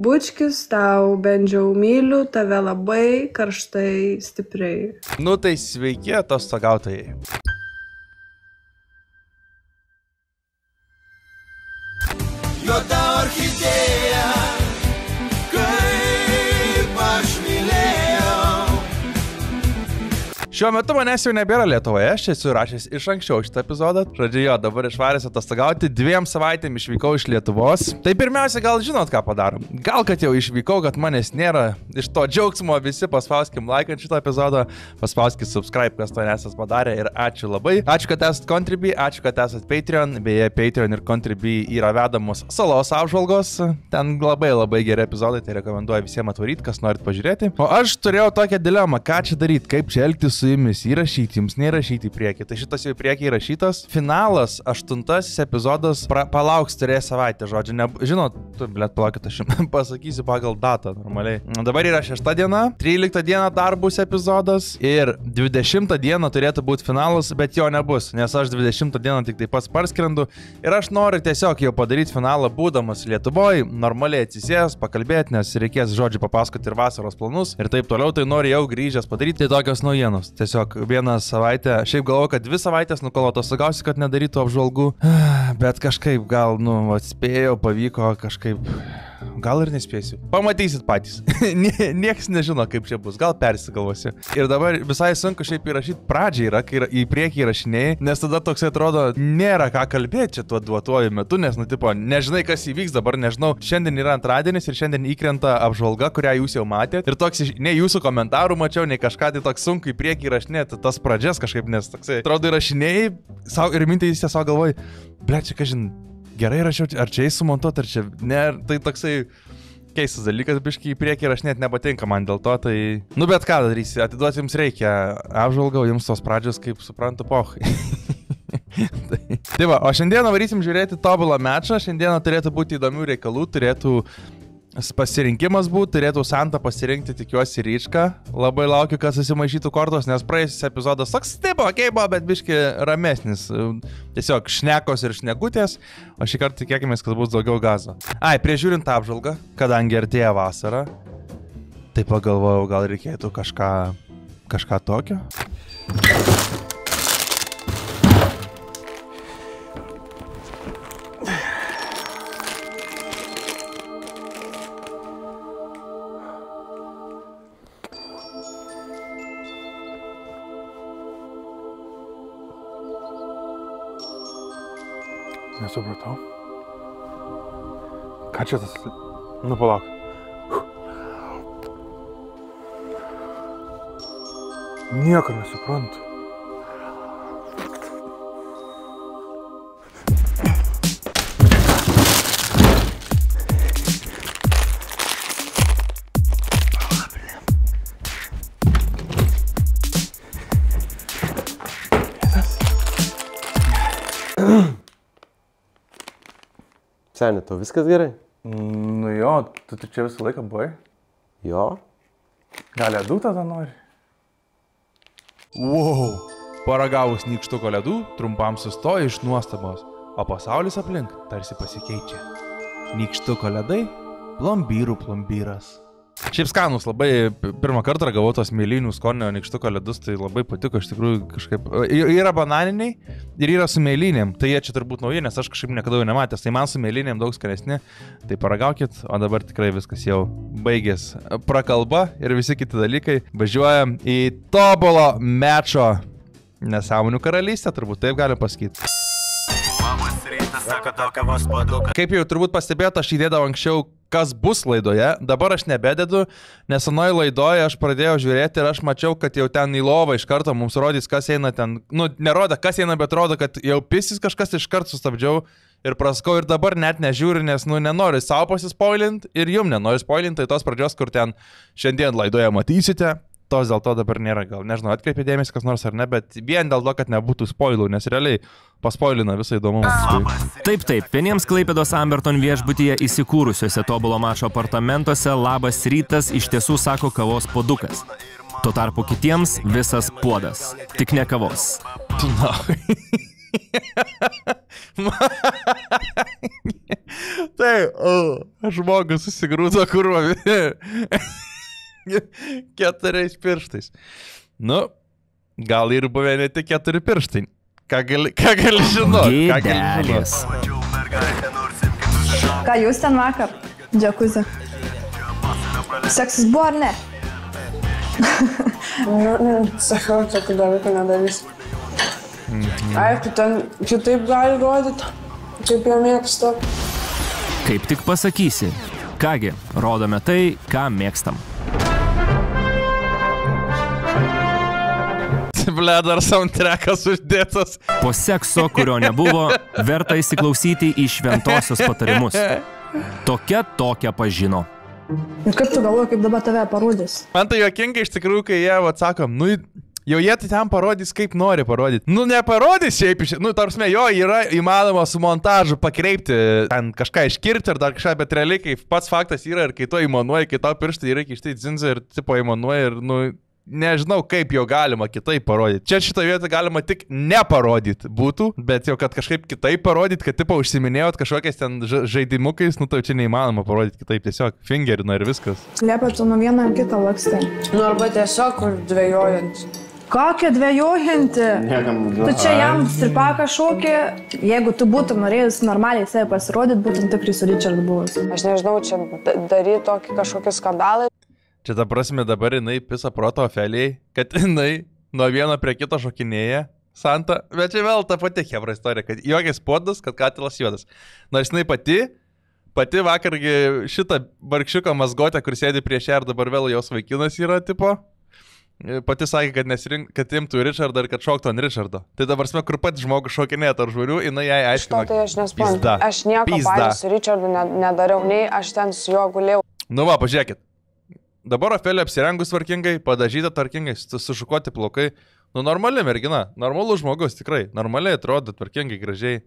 Bučkis tau, bendžiau myliu tave labai karštai, stipriai. Nu tai sveiki atostogautojai. Juoda orchidėja, kaip aš mylėjau. Šiuo metu manęs jau nebėra Lietuvoje, aš esu rašęs iš anksčiau šitą epizodą. Žodžiu, jo, dabar išvaręs atostogauti, 2 savaitėm išvykau iš Lietuvos. Tai pirmiausia, gal žinot, ką padarom. Gal, kad jau išvykau, kad manęs nėra. Iš to džiaugsmo visi paspauskim like ant šitą epizodą, paspauskit subscribe, kas to nesat padarę ir ačiū labai. Ačiū, kad esat Contribui, ačiū, kad esat Patreon. Beje, Patreon ir Contribui yra vedamos salos apžvalgos. Ten labai geri epizodai, tai rekomenduoju visiems atvaryti, kas norit pažiūrėti. O aš turėjau tokią dilemą, ką čia daryti, kaip čia elgtis su jumis, įrašyti jums, neįrašyti į priekį. Tai šitas jau į priekį įrašytas. Finalas, 8 epizodas, palauks turės savaitę, žodžiu. Žinot, palaukit, aš jums pasakysiu pagal datą normaliai. Dabar yra 6 diena, 13 diena dar bus epizodas ir 20 diena turėtų būti finalas, bet jo nebus, nes aš 20 dieną tik taip pats parskrendu ir aš noriu tiesiog jau padaryti finalą būdamas Lietuvoje, normaliai atsisės, pakalbėti, nes reikės, žodžiu, papasakoti ir vasaros planus ir taip toliau, tai noriu jau grįžęs padaryti tokios naujienos. Tiesiog 1 savaitę, šiaip galvoju, kad 2 savaitės nukol atostogausiu, kad nedarytų apžvalgų, bet kažkaip gal, atspėjau, pavyko kažkaip, gal ir nespėsiu. Pamatysit patys. Niekas nežino, kaip čia bus, gal persigalvosiu. Ir dabar visai sunku šiaip įrašyti pradžią yra, kai į priekį įrašinėjai, nes tada toks atrodo, nėra ką kalbėti čia tuo duotuoju metu, nes, nežinai, kas įvyks, dabar nežinau, šiandien yra antradienis ir šiandien įkrenta apžvalga, kurią jūs jau matėte. Ir toks, ne jūsų komentarų mačiau, nei kažką, tai toks sunku į priekį įrašinėti tas pradžias kažkaip, nes toksai, atrodo, įrašinėjai ir mintis tiesiog galvoji, ble, čia kažin, gerai rašiau, ar čia įsumontuot, ar čia ne, tai toksai keistas dalykas, biškai į priekį įrašinėti nepatinka man dėl to, tai, bet ką darysi, atiduoti jums reikia apžvalgą, jums tos pradžios, kaip suprantu, pohai. Tai va, o šiandieną varysim žiūrėti tobulą mečą, šiandieną turėtų būti įdomių reikalų, turėtų pasirinkimas būtų, turėtų Santa pasirinkti, tikiuosi, Ryčką. Labai laukiu, kad susimaišytų kortos, nes praėjusis epizodas toks tipo, buvo, bet biški ramesnis. Tiesiog šnekos ir šnekutės, o šį kartą tikėkime, kad bus daugiau gazo. Priežiūrint apžvalgą, kadangi artėja vasara, tai pagalvojau, gal reikėtų kažką tokio. Nesupratau. Ką čia tas? Palauk. Nieko nesuprantu. Seni, tau viskas gerai? Jo, tu čia visą laiką buvai? Jo. Gal ledų tada nori? Wow! Paragavus nykštuko ledų, trumpam sustoja iš nuostabos, o pasaulis aplink tarsi pasikeičia. Nykštuko ledai, plombyrų plombyras. Šiaip skanus, labai pirmą kartą gavau tos mėlynių skonio nykštuko ledus, tai labai patiko, iš tikrųjų kažkaip. Yra bananiniai ir yra su mėlynėm, tai jie čia turbūt nauji, nes aš kažkaip niekada jau nematęs, tai man su mėlynėm daug skanesni, tai paragaukit, o dabar tikrai viskas jau baigės. Prakalba ir visi kiti dalykai, važiuojam į tobulo mečo nesąmonių karalystę, turbūt taip galim pasakyti. Kaip jau turbūt pastebėjote, aš įdėdavau anksčiau, kas bus laidoje, dabar aš nebededu, nes anoje laidoje aš pradėjau žiūrėti ir aš mačiau, kad jau ten į lovą iš karto mums rodys, kas eina ten, nerodo, kas eina, bet rodo, kad jau pisys kažkas iš karto sustabdžiau ir praskau ir dabar net nežiūriu, nes, nenoriu savo pasispoilint ir jum nenoriu spoilint, tai tos pradžios, kur ten šiandien laidoje matysite. Tos dėl to dabar nėra, gal nežinau, atkreipė dėmesį kas nors ar ne, bet vien dėl to, kad nebūtų spoilų, nes realiai paspoilina visą įdomumą. Taip, vieniems Klaipėdos Amberton viešbutyje įsikūrusiuose tobulo mačo apartamentuose labas rytas iš tiesų sako kavos puodukas. Tuo tarpu kitiems visas puodas, tik ne kavos. Tai, žmogus susigrūdo kurva 4 pirštais. Nu, gal ir buvę ne tik 4 pirštai. Ką gali žinoti? Gėdelės. Ką jūs ten vakar? Džakuzi. Seksas buvo ar ne? Sakau, tokių dalykų nedarysiu. Aišku, ten kitaip gali rodyti, kaip jie mėgsta. Kaip tik pasakysi. Kągi, rodome tai, ką mėgstam. Ble, dar soundtrackas uždėtas. Po sekso, kurio nebuvo, verta įsiklausyti į šventosios patarimus. Tokia pažino. Ir kaip tu galvoji, kaip dabar tave parodys? Man tai juokinga iš tikrųjų, kai jie atsakom, nu, jau jie tai ten parodys, kaip nori parodyti. Nu, neparodys šiaip, tarpsme, jo yra įmanoma su montažu pakreipti, ten kažką iškirti ar dar kažką, bet realiai, kai pats faktas yra ir kai to įmanuoji, kai tau pirštai yra kištai dzinzai ir tipo įmanuoji ir, nu, nežinau, kaip jo galima kitaip parodyti. Čia šitą vietą galima tik neparodyti būtų, bet jau kad kažkaip kitaip parodyti, kad tipo užsiminėjot kažkokiais ten žaidimukais, nu tai čia neįmanoma parodyti kitaip, tiesiog fingerina ir viskas. Liepia tu nuo vieną ar kitą lakstį. Nu, arba tiesiog kur dvejojant. Kokia dvejojanti? Tu čia jam stripaką šokį. Jeigu tu būtum norėjus normaliai save pasirodyti, būtum tikrai su Richardu buvus. Aš nežinau, čia daryti tokį kažkokį skandalą. Čia ta prasme dabar jinai pisa proto Ofelijai, kad jinai nuo vieno prie kito šokinėja Santa, bet čia vėl ta pati hebra istorija, kad jokiais podas, kad katilas juodas. Nors jinai pati vakargi šitą barkščiuką mazgotę, kur sėdi prieš ją ir dabar vėl jos vaikinas yra, tipo, pati sakė, kad imtų Richardą ir kad šoktų ant Richardo. Tai dabar sme, kur pats žmogus šokinėja tarp žmonių, jinai jai aiškina. Tai aš nesprantu. Aš nieko patys su Richardu nedariau, nei aš ten su juo gulėjau. Nu va, pažiūrėkit. Dabar Ofelija apsirengus tvarkingai, padažyta tvarkingai, sušukuoti plaukai. Nu, normali mergina, normalus žmogus, tikrai. Normaliai atrodo tvarkingai, gražiai.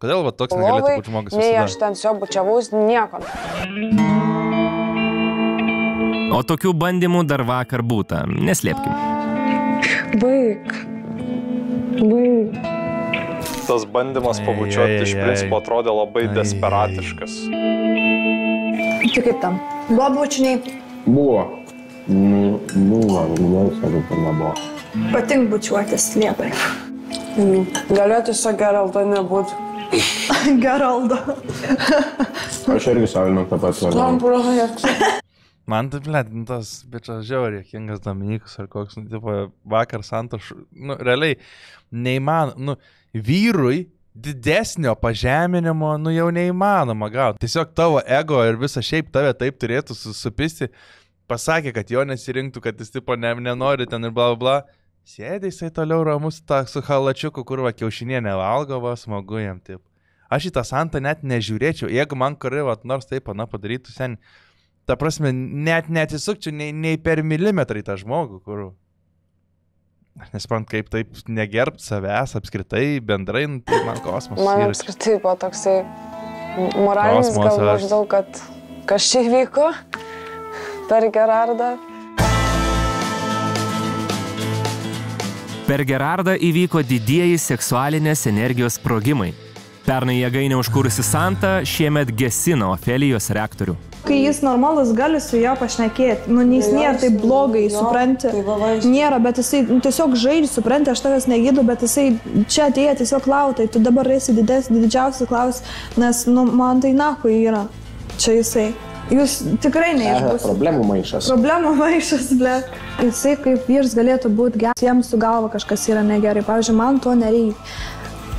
Kodėl va toks negalėtų būti žmogus visada? Nei aš ten su juo bučiavaus, nieko. O tokių bandymų dar vakar būta, neslėpkim. Baik. Tas bandymas pabučiuoti iš principo atrodė labai desperatiškas. Tai kaip tam? Buvo bučiniai? Buvo. Buvo, kad nebuvo. Patink bučiuotis, Liepai. Galėjo tiesiog Geraldo nebūti. Geraldo. Aš irgi savinu tą pat svarbu. Man tai, blėt, tas bičas žiauriai jokingas Dominikas ar koks, nu, tipo, vakar Santa, nu, realiai, neįmanoma, nu, vyrui didesnio pažeminimo, nu, jau neįmanoma gauti. Tiesiog tavo ego ir visa šiaip tave taip turėtų supisti, pasakė, kad jo nesirinktų, kad jis, tipo, nenori ten ir bla bla bla. Sėdė jisai toliau ramus su halačiuku, kur va kiaušinienė valgo, va, smagu jam, taip. Aš į tą Santą net nežiūrėčiau, jeigu man kuri, va, nors taip, ana, padarytų sen. Ta prasme, net neatsisukčiau nei per milimetrą į tą žmogų, kur... Aš nespant, kaip taip negerbt savęs apskritai, bendrai, tai man kosmosas. Man apskritai buvo toksai moralinis gal maždaug, kad kas čia vyko per Gerardą. Per Gerardą įvyko didieji seksualinės energijos sprogimai. Pernai jėgainė užkūrusi Santa šiemet gesina Ofelijos reaktorių. Kai jis normalus gali su jo pašnekėti, nu, jis nėra taip blogai, supranti, nėra, bet jisai tiesiog žaidži, supranti, aš tavęs negydu, bet jisai čia atėjo tiesiog lautai, tu dabar esi didžiausias klaus, nes, nu, man tai nahui yra, čia jisai. Jūs tikrai neišbūsite. Problemų maišas. Problemų maišas, ble. Jisai kaip vyrs galėtų būti geras, jiems su galva kažkas yra negerai, pavyzdžiui, man to nereikia.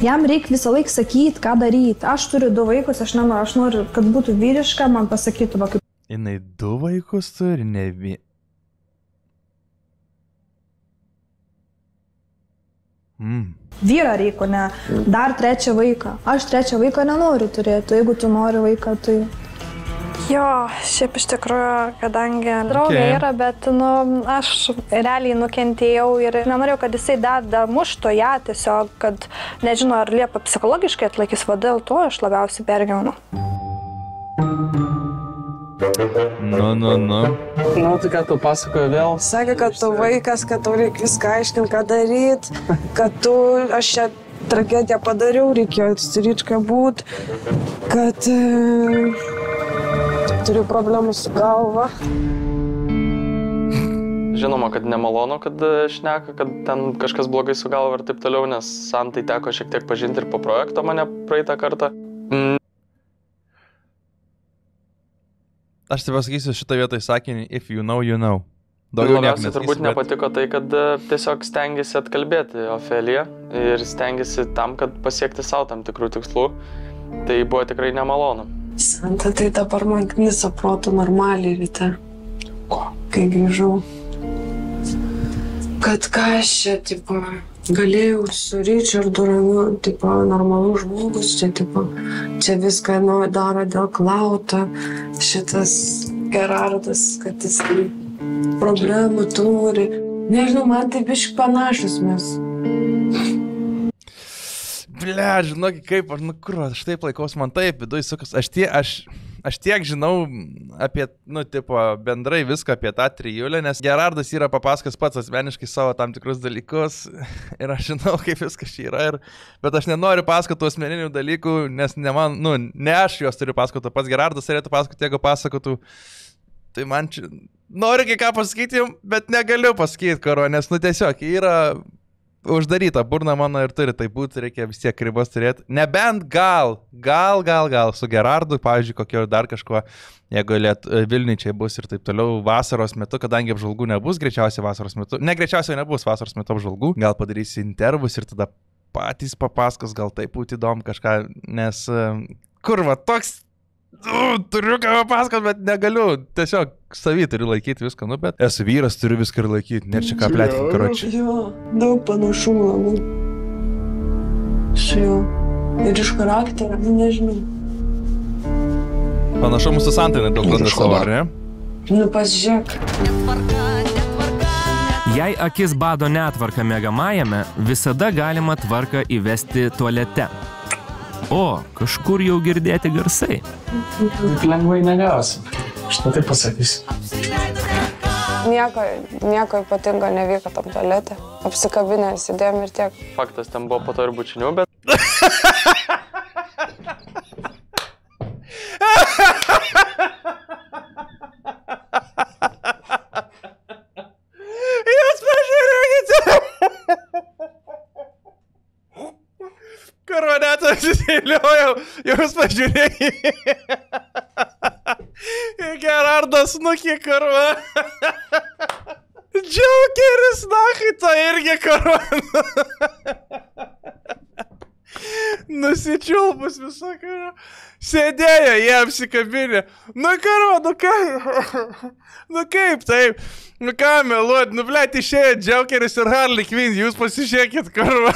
Jam reikia visą laiką sakyti, ką daryti. Aš turiu 2 vaikus, aš noriu, kad būtų vyriška, man pasakytų, va kaip... Jinai 2 vaikus turi, ne vieną. Vyrą reikia, ne dar 3 vaiką. Aš 3 vaiką nenoriu turėti, jeigu tu nori vaiką, tai... Jo, šiaip iš tikrųjų, kadangi draugė yra, bet, nu, aš realiai nukentėjau ir nenorėjau, kad jisai dar muštų ją tiesiog, kad nežinau, ar Liepa psichologiškai atlaikys, va dėl to aš labiausiai pergyvenu. Nu. Nu, tai ką tu pasakoji vėl? Sakė, kad tu vaikas, kad tau reikia viską aiškinti, ką daryti, kad tu, aš čia tragediją padariau, reikėjo Ričką būt, kad turiu problemų su galva. Žinoma, kad nemalonu, kad šneka, kad ten kažkas blogai su galva ir taip toliau, nes Santai teko šiek tiek pažinti ir po projekto mane praeitą kartą. Aš tai pasakysiu šitą vietą į sakinį, if you know, you know. Daugiau labiausiai turbūt nepatiko tai, kad tiesiog stengiasi atkalbėti Ofeliją ir stengiasi tam, kad pasiekti savo tam tikrų tikslų. Tai buvo tikrai nemalonu. Santa, tai dabar man knisa protų normaliai ryte. Kai grįžau. Kad ką aš čia, tipo, galėjau su Richardu ramiu, tipo, normalus žmogus, čia, tipo, čia viską daro dėl Klauto, šitas Gerardas, kad jis problemų turi. Nežinau, man tai biškai panašus mes. Ble, žinok, kaip aš, kur, aš taip laikaus, man taip, viduj sukas, aš tiek žinau apie, tipo, bendrai viską apie tą trijulę, nes Gerardas yra papasakęs pats asmeniškai savo tam tikrus dalykus ir aš žinau, kaip viskas čia yra, bet aš nenoriu pasakoti asmeninių dalykų, nes ne aš juos turiu pasakoti, pats Gerardas turėtų pasakoti, jeigu pasakotų, tai man čia, noriu kai ką pasakyti, bet negaliu pasakyti, karo, nes, tiesiog yra uždaryta burna mano ir turi tai būti, reikia vis tiek ribas turėti. Nebent gal su Gerardu, pavyzdžiui, kokio dar kažko, jeigu Vilničiai bus ir taip toliau vasaros metu, kadangi apžvalgų nebus, greičiausiai vasaros metu, greičiausiai nebus vasaros metu apžvalgų, gal padarysi intervus ir tada patys papasakos, gal taip būti įdomu kažką, nes kurva, toks turiu ką papasakot, bet negaliu, tiesiog savį turiu laikyti viską, bet esu vyras, turiu viską ir laikyti, nėra čia ką plėtinti, karočiui. Jo, daug panašumų labai. Su jo. Ir iš charakterio, nežinau. Panašumų su Santai nedaug duoda savo, ar ne? Pasižiūrėk. Jei akis bado netvarką miegamajame, visada galima tvarką įvesti tualete. O, kažkur jau girdėti garsai. Taip lengvai negausi. Štai taip pasakysiu. Nieko ypatingo nevyko tam tualete. Apsikabinę sėdėjom ir tiek. Faktas, ten buvo po to ir bučinių, bet... Jūs pažiūrėkite! Karonetą susiliojau, jūs pažiūrėkite. Gerardas nukė karva. Džiaukeris, nachai, to irgi karva. Nusičiulpus visokio. Sėdėjo, jie apsikabinė. Karva, kaip taip? Ką meluot, blėt, išėjo Džiaukeris ir Harley Quinn, jūs pasižiūrėkit karva.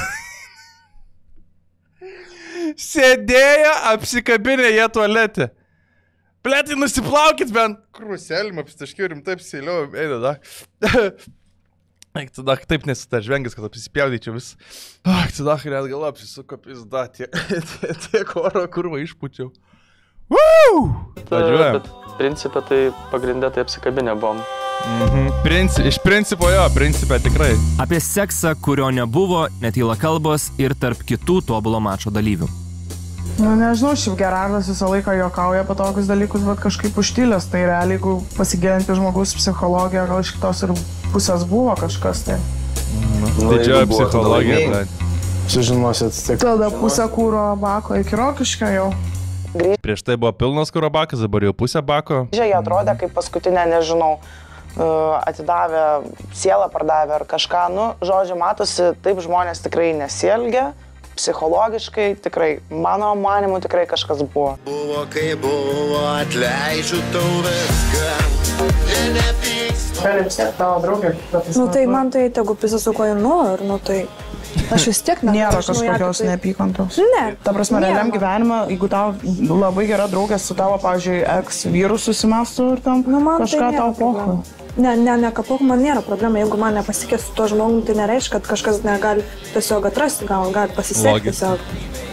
Sėdėjo, apsikabinė jie tualete. Plėtai, nusiplaukit bent. Kruselį, apsitaškiau, rimtai apsiliau, eina, da. Eik, tada taip nesitažvengęs, kad apsipjaudyčiau vis. Tada net gal apsisuko pizda, tiek oro kurva išpučiau. Važiuojam. Bet principė tai pagrindė tai apsikabinę buvom. Iš principo jo, principė tikrai. Apie seksą, kurio nebuvo, netyla kalbos ir tarp kitų tobulo mačo dalyvių. Nežinau, šiaip Gerardas visą laiką juokauja apie tokius dalykus, bet kažkaip užtylės. Tai realiai, jeigu pasigilinti žmogus psichologiją, gal iš kitos ir pusės buvo kažkas tai. Didžioji psichologija. Sužinosit tik. Tada pusę kūro bako iki Rokiškio jau. Prieš tai buvo pilnas kūro bakas, dabar jau pusę bako. Jie atrodė kaip paskutinė, nežinau, atidavė, sielą pardavė ar kažką. Žodžiu, matosi, taip žmonės tikrai nesielgia. Psichologiškai tikrai, mano manimu, tikrai kažkas buvo. Buvo kaip buvo, atleidžiu tau viską. Gali vis tiek tavo draugė. Tai man tai tegu pisisuko į ir tai aš vis tiek nėra kažkokios neapykantos. Ne. Ta prasme, realiam gyvenime, jeigu tau labai gera draugė su tavo, pavyzdžiui, ex-vyru susimestų ir tam kažką tau pohu. Ne, kapok, man nėra problema. Jeigu man nepasikė su to žmogum, tai nereiškia, kad kažkas negali tiesiog atrasti, gal pasisekti tiesiog.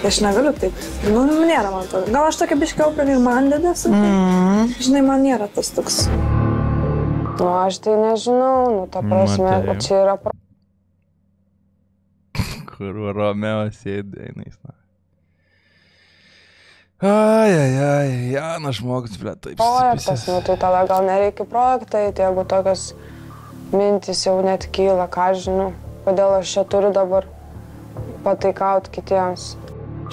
Aš negaliu taip. Nėra man to. Gal aš tokia biškiau ir man dėdėsi. Žinai, man nėra tas toks. Aš tai nežinau, ta prasme, čia yra... Kur Romeo sėdė, einais. Ai, Janas žmogus, ble, taip. Projektas, nu tai tada gal nereikia projektai, tai jeigu tokios mintis jau net kyla, ką žinau, kodėl aš čia turiu dabar pataikauti kitiems.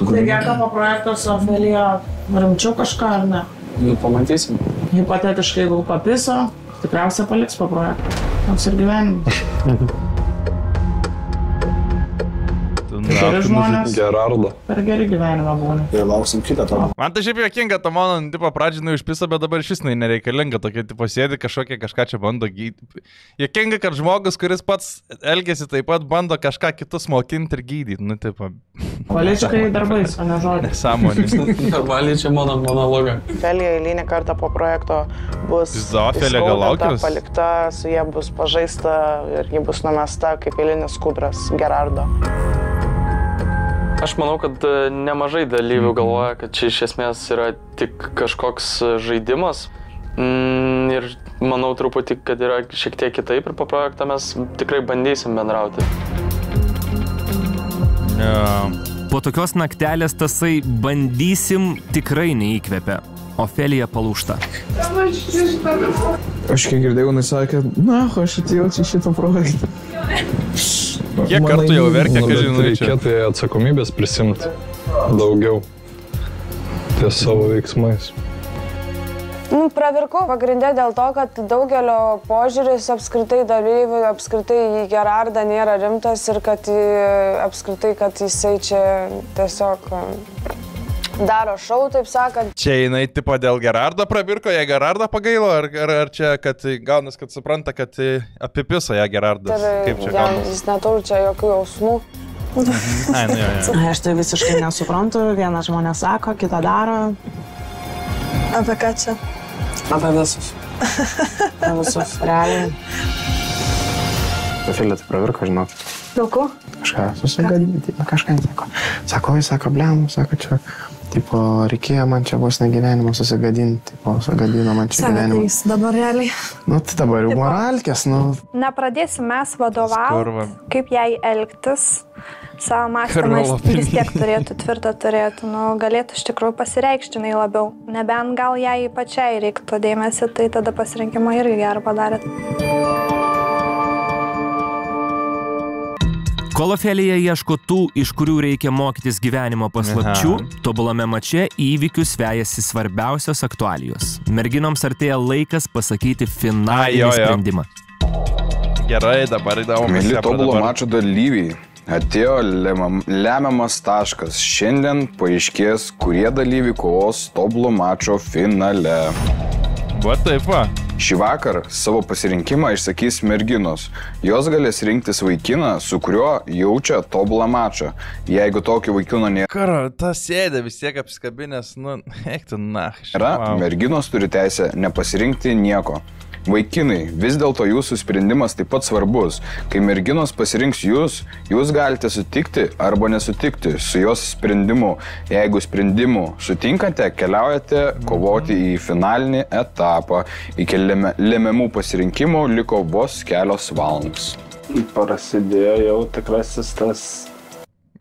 Tai gėka po projekto su Ofelija rimčiau kažką, ar ne? Nu, pamatysim. Hipotetiškai, jeigu papiso, tikriausiai paliks po projekto. Toks ir gyvenimas. Geri žmonės. Gerardo. Per geri gyvenimą būna. Ir lauksim kitą tavo. Man tai šiaip jokinga, ta mano, tipo, pradžiai išpisa, bet dabar iš vis nereikalinga. Tokia, tipo, sėdi kažką čia bando gydyti. Jokinga, kad žmogus, kuris pats elgesi taip pat, bando kažką kitus mokinti ir gydyti. Nu, tipo. Valičikai darbais, o ne žodžiai. Nesąmonė. Normaliai čia mano monologa. Ofelija eilinį kartą po projekto bus įskaudinta, palikta, su jie bus pažaista ir ji bus numesta kaip eilinis skudras Gerardo. Aš manau, kad nemažai dalyvių galvoja, kad čia iš esmės yra tik kažkoks žaidimas. Ir manau truputį, kad yra šiek tiek kitaip ir po projektą mes tikrai bandysim bendrauti. Po tokios naktelės tasai bandysim tikrai neįkvepia. Ofelija palūžta. Aš kiek girdėjau, jis sakė, aš atėjau čia šitą projektą. Kiek kartų jau verkia, kad žinai čia? Reikėtų atsakomybės prisimti daugiau ties savo veiksmais. Pravirkau pagrindė dėl to, kad daugelio požiūris apskritai dalyvių, apskritai į Gerardą nėra rimtas ir kad apskritai, kad jisai čia tiesiog daro šou, taip sakant. Čia jinai tipo dėl Gerardo pravirko, jie Gerardą pagailo, ar čia, kad gaunas, kad supranta, kad apipiso ją Gerardas? Kaip čia gaunas? Jis neturi čia jokių jausmų. Ai, nu jo. Aš tai visiškai nesuprantu, vienas žmonės sako, kitą daro. Apie ką čia? Apie visus. Apie visus, realiai. Ofelija tai pravirko, žinok. Dėl ko? Kažką susigadinti, kažką sako. Sako, jis sako, blem, sako čia. Tipo, reikėjo man čia vos negyvenimą susigadinti, tipo, sugadino man čia gyvenimą. Sako, jis dabar realiai. Nu, tai dabar jau moralkės, nu. Nepradėsim mes vadovauti, kaip jai elgtis. Savo mąstymą vis tiek turėtų tvirtą turėtų, galėtų iš tikrųjų pasireikšti jinai labiau. Nebent gal jai pačiai reiktų dėmesį, tai tada pasirinkimą irgi gerą padarėt. Kol Ofelija ieško tų, iš kurių reikia mokytis gyvenimo paslapčių, tobulame mače įvykius vejasi svarbiausios aktualijos. Merginoms artėja laikas pasakyti finalinį sprendimą. Gerai, dabar įdomu. Mėly tobulo mačo dalyviai, atėjo lemiamas taškas. Šiandien paaiškės, kurie dalyviai kovos tobulo mačo finale. Va taip va. Šį vakar savo pasirinkimą išsakys merginos. Jos galės rinktis vaikiną, su kuriuo jaučia tobulą mačą. Jeigu tokio vaikino nėra... Karo, tas sėdė vis tiek apsikabinęs, eik tu merginos turi teisę nepasirinkti nieko. Vaikinai, vis dėlto jūsų sprendimas taip pat svarbus. Kai merginos pasirinks jūs galite sutikti arba nesutikti su jos sprendimu. Jeigu sprendimu sutinkate, keliaujate kovoti į finalinį etapą. Iki lemiamų pasirinkimų liko vos kelios valandos. Prasidėjo jau tikrasis tas...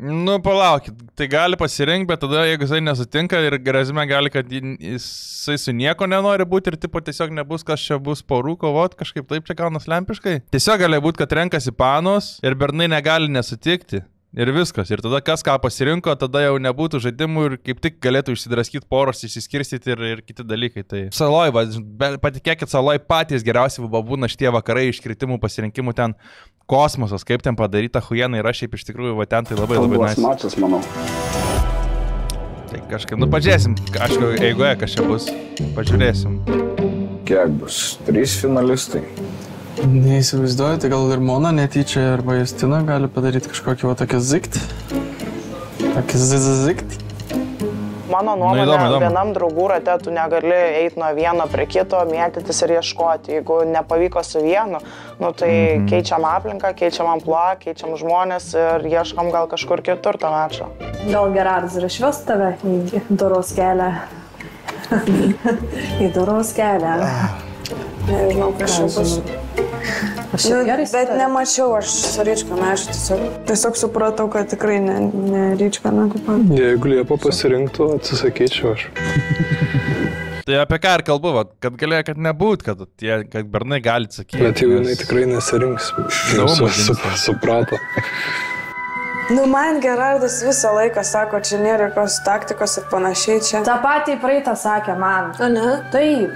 Nu, palaukit, tai gali pasirinkti, bet tada, jeigu jisai nesutinka ir grezime gali, kad jisai su nieko nenori būti ir tipo tiesiog nebus, kas čia bus porų kovot, kažkaip taip čia gaunas lempiškai. Tiesiog gali būti, kad renkasi panos ir bernai negali nesutikti. Ir viskas. Ir tada kas ką pasirinko, tada jau nebūtų žaidimų ir kaip tik galėtų išsidraskyti poros, išsiskirstyti ir kiti dalykai. Tai saloj, patikėkit, saloj patys geriausiai būna šitie vakarai iškritimų pasirinkimų ten kosmosas, kaip ten padaryta huiena yra šiaip iš tikrųjų, va ten tai labai nice. Mačas, manau. Tai kažkaip, pažiūrėsim, aišku, eigoje kas čia bus, pažiūrėsim. Kiek bus? 3 finalistai. Neįsivaizduoju, tai gal ir Mona netyčia arba Justina gali padaryti kažkokį va tokį zikt. Tokį zikt. Mano nuomonė, vienam draugų rate tu negali eiti nuo vieno prie kito, mėtytis ir ieškoti. Jeigu nepavyko su vienu, tai keičiam aplinką, keičiam amplua, keičiam žmonės ir ieškam gal kažkur kitur tą mačą. Gal Gerardas ir išves tave į doros kelią? Į doros kelią. Nežinau, kas čia bus. Bet nemačiau aš su Ryčka mešą, tiesiog supratau, kad tikrai ne Ryčka nakupą. Jeigu Liepa pasirinktų, atsisakyčiau aš. Tai apie ką ir kalbu, kad galėjo, kad nebūt, kad bernai gali atsakyti. Bet jau jinai tikrai nesirinks. Suprato. Man Gerardas visą laiką sako, čia nėra jokios taktikos ir panašiai čia. Ta patį praeitą sakė man. O ne? Taip.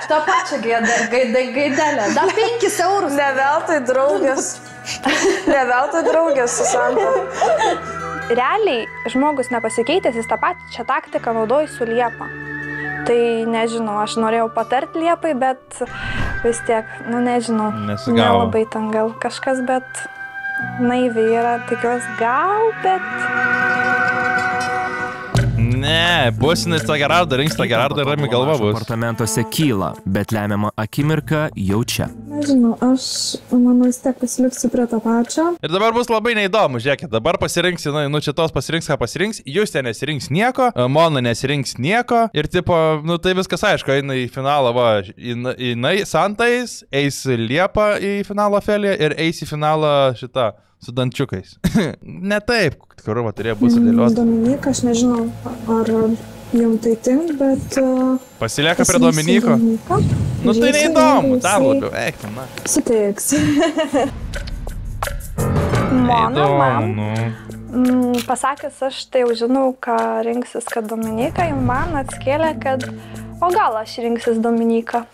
Ta pačia gaidelė. Da 5 eurus. Ne veltui draugės su Santa. Realiai žmogus nepasikeitęs, jis tą pačią taktiką naudoja su Liepa. Tai nežinau, aš norėjau patarti Liepai, bet vis tiek, nežinau. Nesigavo. Nelabai ten gal kažkas, bet naiviai yra, tikiuosi gal, bet... Ne, bus jinais tą Gerardą, rinks tą Gerardą ir rami galva bus. Apartamentuose kyla, bet lemiama akimirka jau čia. Nežinau, aš manau vis tiek pasiliksiu prie to pačio. Ir dabar bus labai neįdomu, žiūrėkit, dabar pasirinks, šitos pasirinks, ką pasirinks, Justė nesirinks nieko, Mona nesirinks nieko ir tipo, tai viskas aišku, eina į finalą, jinai Santais, eis Liepa į finalą Felija ir eis į finalą šitą. Su dančiukais. Ne taip, kur turėjo būti sudėliota. Dominika, aš nežinau, ar jums tai tink, bet... Pasilieka prie Dominiko? Tai neįdomu, dar labiau, eikti, na. Sutiks. Mona, man, pasakęs, aš tai jau žinau, ką rinksis, kad Dominika, ir man atskėlė, kad o gal aš rinksis Dominiką.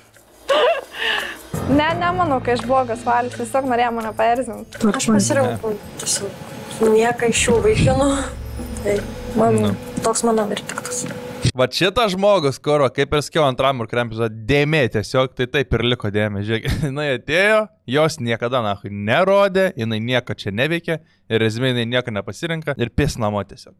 Nemanau, kai aš blogas valis, tiesiog norėjo mane paerzinti. Aš pasirinkau nieką iš šių vaikinų. Tai toks mano verdiktas. Va šitas žmogus, kur, kaip ir skiau antram ir krempizą, dėmė tiesiog, tai taip ir liko dėmė. Žiūrėk, jinai atėjo, jos niekada nerodė, jinai nieko čia neveikė ir rezimė jinai nieko nepasirinka ir pis namo tiesiog.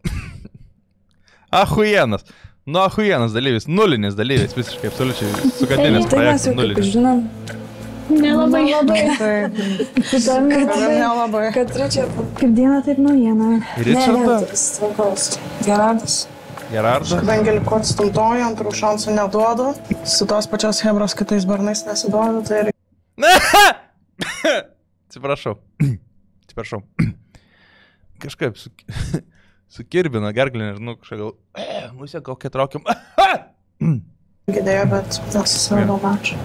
Ahujienas. Ahujienas dalyvis, nulinis dalyvis, visiškai absoliučiai sugadinės projektas, nulinis. Nelabai. Kad Richardą. Kaip diena, taip naujiena. Richardą? Gerardas. Gerardas? Kadangi liko atstumtoju, antrų šansų neduodu, su tos pačios hebros kitais barnais nesiduodu, tai ir... Atsiprašau. Kažkaip sukirbino gerklinį, žinau, kažkaip gal... Musė gal ketraukiam. Gidėjo, bet nesisvardo mačą.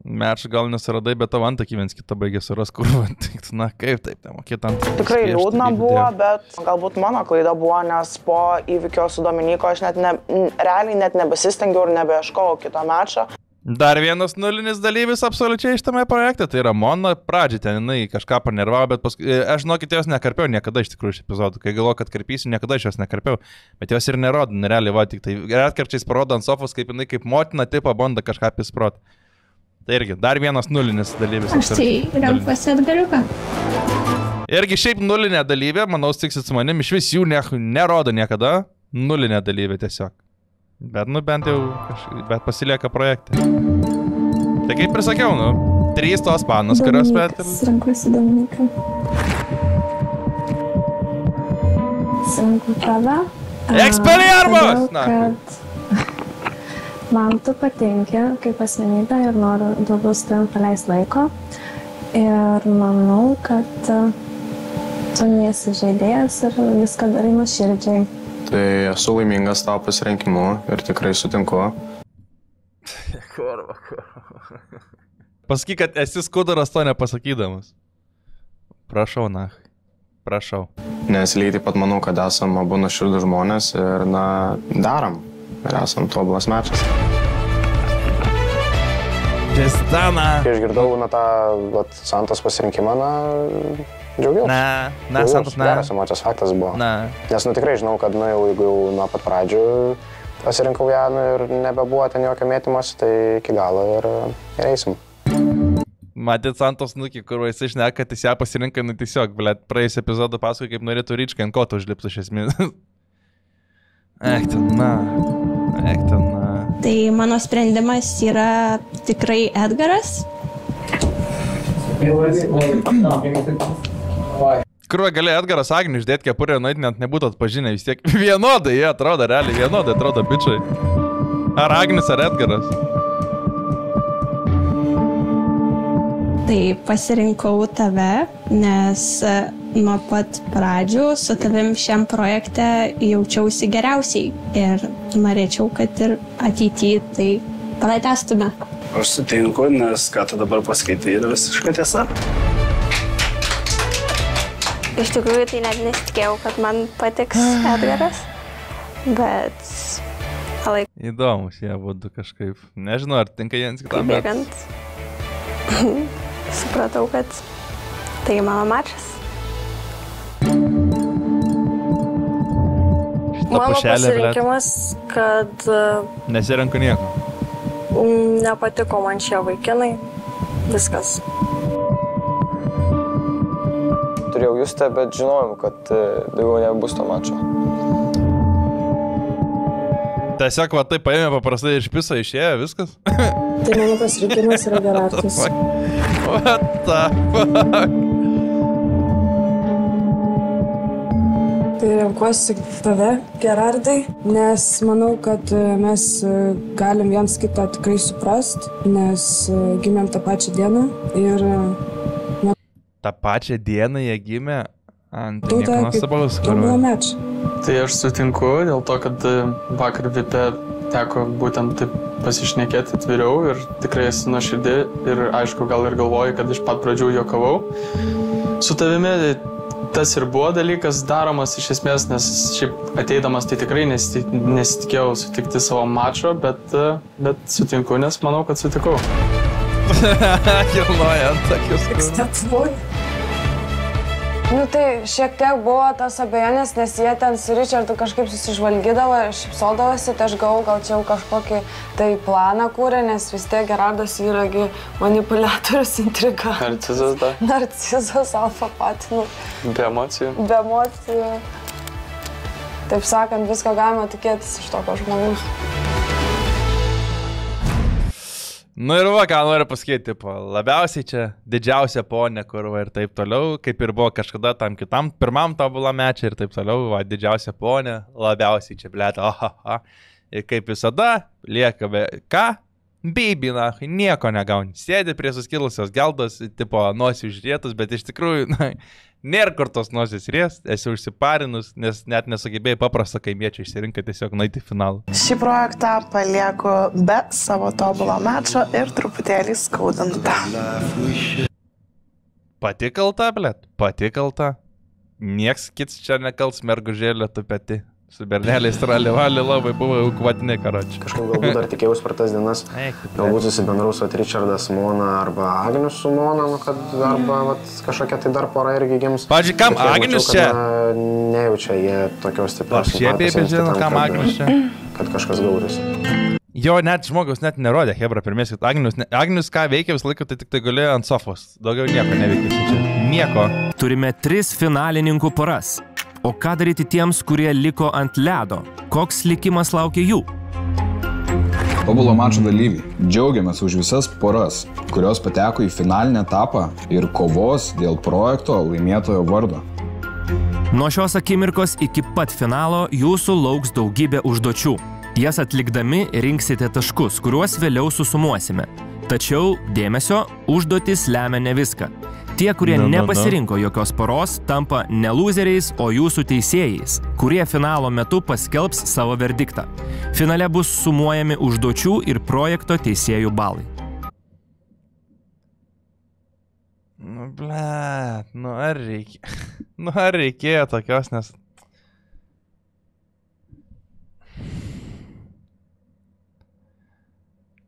Mečą gal nesuradai, bet tavo antakį viens kitą baigė suras kurvą. Na, kaip taip, nemokėt antakį. Tikrai liūdna buvo, bet galbūt mano klaida buvo, nes po įvykio su Dominiko aš realiai net nebesistengiau ir nebeieškojau kito mečo. Dar vienas nulinis dalyvis absoliučiai šitame projekte, tai yra Mona. Pradžiai ten jinai kažką panervavo, bet paskui, aš žinokit, jos nekarpiau niekada iš tikrųjų iš epizodų. Kai galvoju, kad karpysiu, niekada iš jos nekarpiau, bet jos ir nerodo, nerealiai va, tik tai retkarčiais parodo ant sofos, kaip jinai kaip motina tipo bando kažką pisprot. Tai irgi, dar vienas nulinis dalyvis. Aš tai renkuosi Edgariuką. Irgi šiaip nulinė dalyvė, manau, stiksit su manim, iš vis jų nerodo niekada, nulinė dalyvė tiesiog. Bet, bent jau, bet pasilieka projekte. Tai kaip ir sakiau, 3 tos panos, kurios bet... Renkuosi Dominiką. Renku tave. Ekspeliarmos! Man tu patinki kaip asmenybė ir noriu daugiau su tavim paleisti laiko. Ir manau, kad tu nesi žaidėjas ir viską darai nuoširdžiai. Tai esu laimingas tavo pasirinkimu ir tikrai sutinku. Kurva. Pasakyk, kad esi skuduras to nepasakydamas. Prašau, prašau. Nes lygiai taip pat manau, kad esam abu nuoširdūs žmonės ir, darom. Ir esam tobulas mečas. Džestana. Kai išgirdau tą Santos pasirinkimą, džiaugiausi. Santos, Geras emocijos faktas buvo. Nes tikrai žinau, kad jeigu jau nuo pat pradžių pasirinkau ją ir nebebuvo ten jokio mėtymosi, tai iki galo ir eisim. Matėt Santos kur jis išneka, kad jis ją pasirinka, tiesiog, blėt, praėjus epizodą paskui, kaip norėtų Ryčka ant koto užlipti iš esmės. Ektana. Tai mano sprendimas yra tikrai Edgaras. Kur gali Edgaras Agnių išdėti kepurę, net nebūtų atpažinę, vis tiek vienodai jie atrodo, realiai vienodai atrodo bičiai. Ar Agnius, ar Edgaras? Tai pasirinkau tave, nes nuo pat pradžių su tavim šiam projekte jaučiausi geriausiai ir norėčiau, kad ir ateityje tai pratęstume. Aš sutinku, nes ką tu dabar paskaitai yra visiška tiesa. Iš tikrųjų, tai net nesitikėjau, kad man patiks Edgaras, bet palaik. Įdomus jie būtų kažkaip. Nežinau, ar tinka jiems kitam. Bėgant, supratau, kad tai mano mačas. Mano pasirinkimas, kad nesirenku nieko. Nepatiko man šie vaikinai. Viskas. Turėjau justę, bet žinojau, kad daugiau nebus to mačo. Tiesiog va taip paėmė paprastai iš piso išėjo, viskas? Tai mano pasirinkimas yra Gerardas. What the fuck? Tai renkuosi tave, Gerardai, nes manau, kad mes galim viens kitą tikrai suprast, nes gimėm tą pačią dieną ir... tą pačią dieną jie gimė ant nieko nuostabaus. Tai aš sutinku dėl to, kad vakar Vipe teko būtent taip pasišnekėti atviriau ir tikrai esi nuoširdį ir aišku gal ir galvoju, kad iš pat pradžių juokavau. Su tavimi tas ir buvo dalykas daromas iš esmės, nes šiaip ateidamas tai tikrai nesitikėjau sutikti savo mačo, bet sutinku, nes manau, kad sutikau. Kilnojant akius. Nu tai šiek tiek buvo tas abejonės, nes jie ten su Richardu kažkaip susižvalgydavo ir šipsodavosi, tai aš gal čia jau kažkokį tai planą kūrė, nes vis tiek Gerardas yragi manipuliatorius, intriga. Narcizas, da. Narcizas, alfa patinu. Be emocijų. Be emocijų. Taip sakant, visko galima tikėtis iš tokio žmogaus. Nu ir va, ką noriu pasakyti, labiausiai čia didžiausia ponė, kur va ir taip toliau, kaip ir buvo kažkada tam kitam, pirmam tobulam mečiai ir taip toliau, va, didžiausia ponė, labiausiai čia blėta, ohaha. Ir kaip visada, lieka be, ką? Bybina, nieko negauni. Sėdi prie suskilusios geldos, tipo, nosi užrėtus, bet iš tikrųjų, na, nėra kur tos nosis rės, esi užsiparinus, nes net nesugebėjai paprastą kaimiečio išsirinkti, tiesiog nueiti į finalą. Šį projektą palieku be savo tobulo mečo ir truputėlį skaudinta. Pati kalta, blėt, pati kalta. Nieks kits čia nekals mergužėlio tu peti. Su berneliais tralivalį labai buvo jau kvatini, karoči. Kažkaip galbūt dar tikėjus per tas dienas, galbūt susibendraus vat Richardas Mona arba Agnius su Mona, nu, kad arba vat, kažkokia tai dar pora irgi gims. Pavyzdžiui, kam Agnius čia? Nejaučia jie tokios stiprios simpatijos, kam Agnius čia? Kad kažkas gaudys. Jo, net žmogaus net nerodė, hebra, pirmės, kad Agnius ką veikia visą laiką, tai tik tai gulėjo ant sofos. Daugiau nieko neveikia čia. Nieko. Turime 3 finalininkų poras. O ką daryti tiems, kurie liko ant ledo? Koks likimas laukia jų? Tobulo mačo dalyviai, džiaugiamės už visas poras, kurios pateko į finalinę etapą ir kovos dėl projekto laimėtojo vardo. Nuo šios akimirkos iki pat finalo jūsų lauks daugybė užduočių. Jas atlikdami rinksite taškus, kuriuos vėliau susumuosime. Tačiau, dėmesio, užduotis lemia ne viską. Tie, kurie nepasirinko jokios poros, tampa ne lūzeriais, o jūsų teisėjais, kurie finalo metu paskelbs savo verdiktą. Finale bus sumuojami užduočių ir projekto teisėjų balai. Nu, blet, ar reikėjo tokios, nes...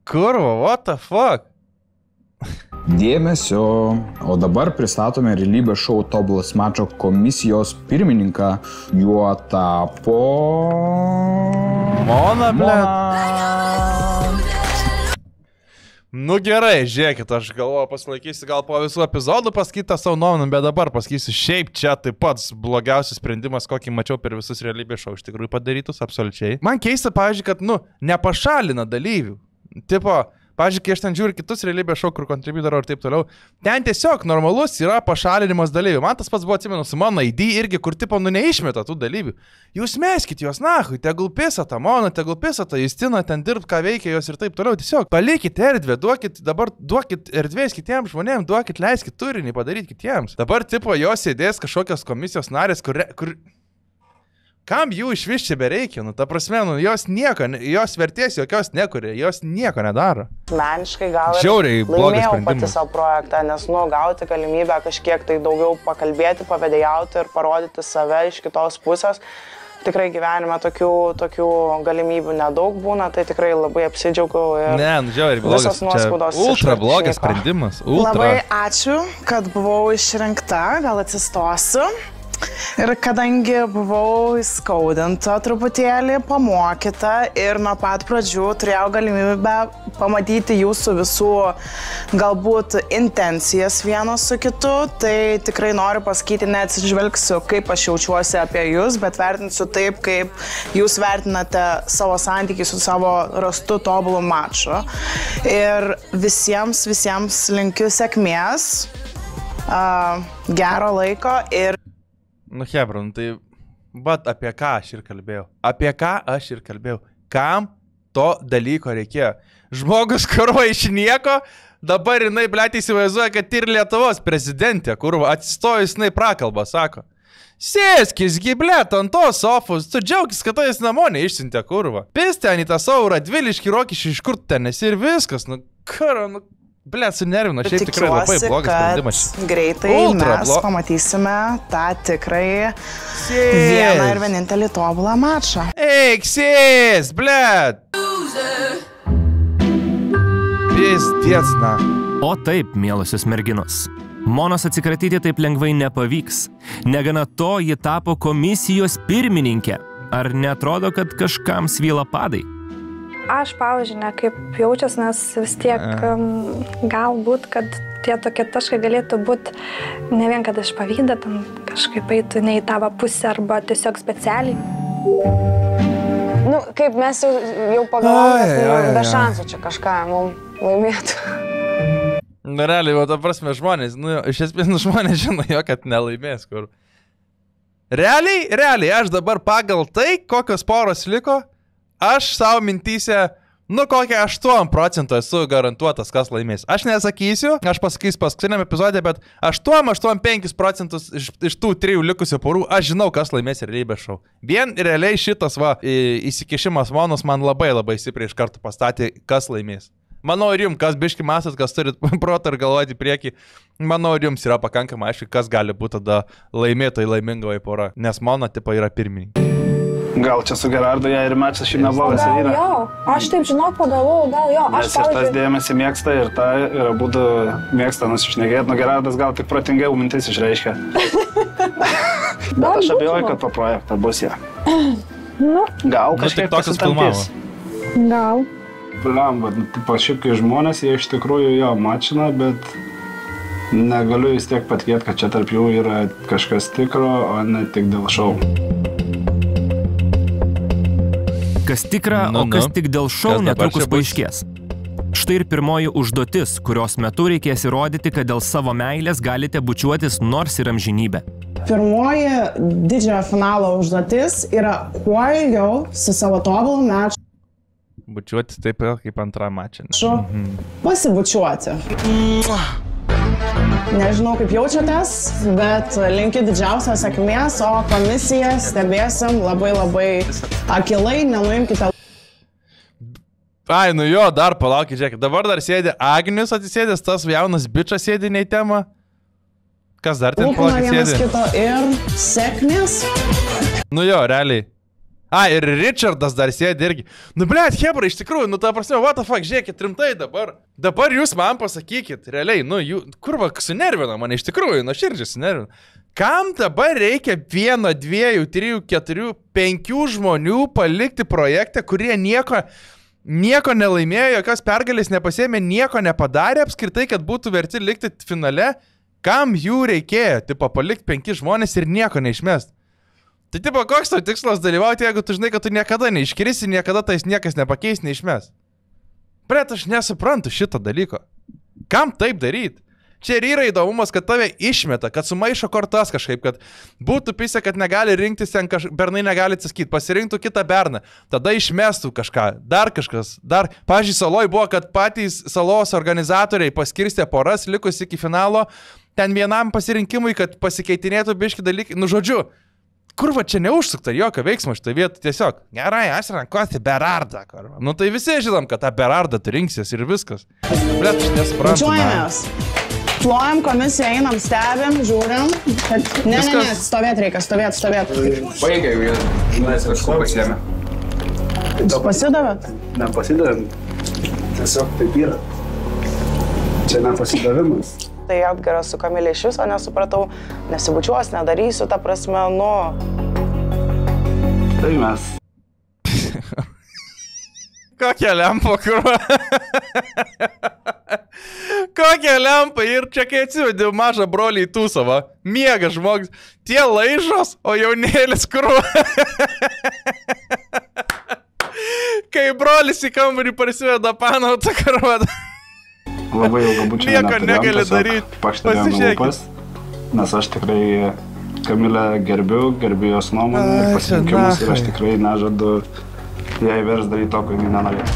Kurva, what the fuck? Dėmesio, o dabar pristatome realybės šou Tobulas mačo komisijos pirmininką, juo tapo... Mona, blet. Nu gerai, žiūrėkit, aš galvoju pasilaikysiu gal po visų epizodų pasakyti savo nuomonę, bet dabar pasakysiu, šiaip čia taip pats blogiausias sprendimas, kokį mačiau per visus realybės šou iš tikrųjų padarytus, absoliučiai. Man keista, pavyzdžiui, kad, nepašalina dalyvių. Tipo, Pavyzdžiui, kai aš ten žiūriu kitus realybės šou, kur kontribui darau ir taip toliau, ten tiesiog normalus yra pašalinimas dalyvių. Man tas pats buvo, atsimenu, su mano ID irgi, kur tipo, neišmeta tų dalyvių. Jūs meskit juos, nahui, tegul pisa tą Moną, tegul pisa tą Justiną, ten dirbt, ką veikia jos ir taip toliau. Tiesiog palikit erdvę, duokit erdvės kitiems žmonėms, leiskit turinį padaryti kitiems. Dabar, tipo, jos sėdės kažkokios komisijos narės, kur... Kam jų iš vis čia bereikia? Nu, ta prasme, jos vertės jokios nekuria, jos nieko nedaro. Meniškai gal ir laimėjau pati savo projektą, nes, gauti galimybę kažkiek tai daugiau pakalbėti, pavėdėjauti ir parodyti save iš kitos pusės. Tikrai gyvenime tokių galimybių nedaug būna, tai tikrai labai apsidžiaugiau ir visas nuoskaudos. Ultra blogas sprendimas. Labai ačiū, kad buvau išrinkta, gal atsistosiu. Ir kadangi buvau įskaudinta truputėlį, pamokyta ir nuo pat pradžių turėjau galimybę pamatyti jūsų visų galbūt intencijas vienas su kitu, tai tikrai noriu pasakyti, neatsižvelgsiu, kaip aš jaučiuosi apie jūs, bet vertinsiu taip, kaip jūs vertinate savo santykį su savo rastu tobulų maču. Ir visiems linkiu sėkmės, gero laiko ir... Nu, hebra, tai, bet apie ką aš ir kalbėjau? Kam to dalyko reikėjo? Žmogus, kurva iš nieko, dabar jinai, blėt, įsivaizduoja, kad ir Lietuvos prezidentė, kurva, atsistojus, jinai prakalba, sako. Sėskisgi, blėt, ant tos sofos, tu džiaugis, kad to jis namo neišsintė, kurva. Pis ten į tą savo Radviliškį rokišį, iš kur ten esi ir viskas, nu, karo, nu. Blėt, sunervino, šiaip tikrai labai blogas sprendimas. Greitai mes pamatysime tą tikrai vieną ir vienintelį tobulą mačą. Eiksis, blėt! Pizdiec, na. O taip, mielosios merginos. Monos atsikratyti taip lengvai nepavyks. Negana to, ji tapo komisijos pirmininkė. Ar neatrodo, kad kažkam svyla padai? Aš, pavyzdžiui, ne kaip jaučiuosi, nes vis tiek galbūt, kad tie tokie taškai galėtų būti ne vien, kad aš pavydą, tam kažkaip eitų ne į tavo pusę arba tiesiog specialiai. Nu, kaip mes jau pagalvojame, kad be šansų čia kažką mums laimėtų. Nu, realiai, o ta prasme, žmonės, iš esmės žmonės žino jo, kad nelaimės kur. Realiai, aš dabar pagal tai, kokios poros liko, aš savo mintyse, kokią 8% esu garantuotas, kas laimės. Aš nesakysiu, aš pasakysiu paskutiniam epizodė, bet 8-5% iš tų 3 likusių porų, aš žinau, kas laimės realybės šou. Vien realiai šitas įsikišimas Monos man labai stipriai iš karto pastatė, kas laimės. Manau ir jums, kas biški masat, kas turit protą ir galvoti į priekį, manau ir jums yra pakankamai aišku, kas gali būti tada laimėtojai laimingoji pora, nes Mona tipo yra pirmininkė. Gal čia su Gerardu ją ir mačas šiaip neblogas yra. Gal jo, aš taip žinau, pagalvojau, gal jo. Nes ir tas dėmesį mėgsta ir tą ir abudu mėgsta nusišnekėti. Nu, Gerardas gal tik protingiau mintis išreiškia. Bet aš abejoju, kad po projektą bus ją. Gal kažkiek pasitampys. Gal. Bliam, šiaip kai žmonės, jie iš tikrųjų jo mačina, bet negaliu vis tiek patikėti, kad čia tarp jų yra kažkas tikro, o ne tik dėl šou. Kas tikra, o kas tik dėl šou netrukus paaiškės. Štai ir pirmoji užduotis, kurios metu reikės įrodyti, kad dėl savo meilės galite bučiuotis nors ir amžinybę. Pirmoji didžiojo finalo užduotis yra kuo ilgiau su savo tobulų maču. Bučiuoti taip kaip antrą mačą. Pasibučiuoti. Nežinau, kaip jaučiatės, bet linkiu didžiausios sėkmės, o komisiją stebėsim labai akilai, nenuimkite. Ai, nu jo, dar palaukit, žiūrėkit, dabar dar sėdi Agnius atsisėdęs, tas jaunas bičas sėdi nei tema. Kas dar ten palaukit sėdi? Vienas kito ir sėkmės. Nu jo, realiai. Ir Richardas dar sėdi irgi. Nu, blėt, hebra, iš tikrųjų, ta prasme, what the fuck, žiūrėkit, rimtai dabar. Dabar jūs man pasakykit, realiai, kurva, sunervina mane, iš tikrųjų, širdžiai sunervina. Kam dabar reikia 1, 2, 3, 4, 5 žmonių palikti projektą, kurie nieko nelaimėjo, jokios pergalės nepasėmė, nieko nepadarė apskritai, kad būtų verti likti finale? Kam jų reikėjo, palikti 5 žmonės ir nieko neišmest? Tai koks tau tikslas dalyvauti, jeigu tu žinai, kad tu niekada neiškrisi, niekada tais niekas nepakeis, neišmes? Bet aš nesuprantu šito dalyko. Kam taip daryti? Čia ir yra įdomumas, kad tave išmeta, kad sumaišo kortas kažkaip, kad būtų pisė, kad negali rinktis, ten bernai negali atsiskyti, pasirinktų kitą berną, tada išmestų kažką, dar kažkas, dar. Pavyzdžiui, saloj buvo, kad patys salos organizatoriai paskirstė poras, likus iki finalo, ten vienam pasirinkimui, kad pasikeitinėtų biški dalykai, nu žodžiu, kur va čia neužsukta jokio veiksmo šitą vietą, tiesiog, gerai, aš renkuosi Berardą, kurva. Nu tai visi žinom, kad tą Berardą tu rinksies ir viskas. Blet, aš nesuprantu. Plojam, komisija, einam, stebim, žiūrim. Ne, stovėt reikia, stovėt. Baigia jau, jis kažko pasiėmė. Pasidavėt? Nepasidavėm. Tiesiog taip yra. Čia nepasidavimas. Tai Edgaras su Kamilė iš viso nesupratau, nesibučiuos, nedarysiu, ta prasme, Tai mes. Kokia lempa, kurva. Kokia lempa ir čia kai atsivedė mažą brolį į tūsavą. Miega žmogus. Tie laižos, o jaunėlis kurva. Kai brolis į kambarį parsiveda panautą kurva. Labai ilgo bučio nieko negali daryti. Paštėdėjom lūpas, nes aš tikrai Kamilę gerbiu jos nuomonę ir pasirinkimus ir aš tikrai nežadu jai vers daryti to, ko jinai nenorės.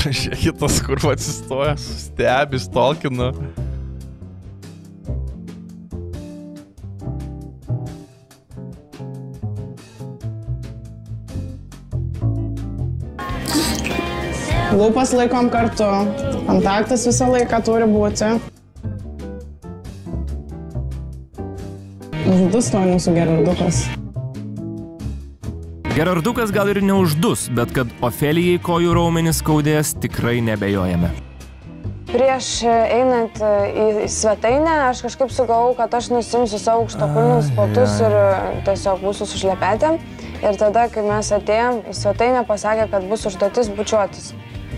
Šitas kurva atsistoja, stebi, stalkina. Lūpas laikom kartu. Kontaktas visą laiką turi būti. Uždus to mūsų Gerardukas. Gerardukas gal ir neuždus, bet kad Ofelijai kojų raumenis skaudės, tikrai nebejojame. Prieš einant į svetainę, aš kažkaip sugalvojau, kad aš nusimsiu savo aukštakulnius batus ir tiesiog būsiu su šlepetėm. Ir tada, kai mes atėjom į svetainę, pasakė, kad bus užduotis bučiuotis.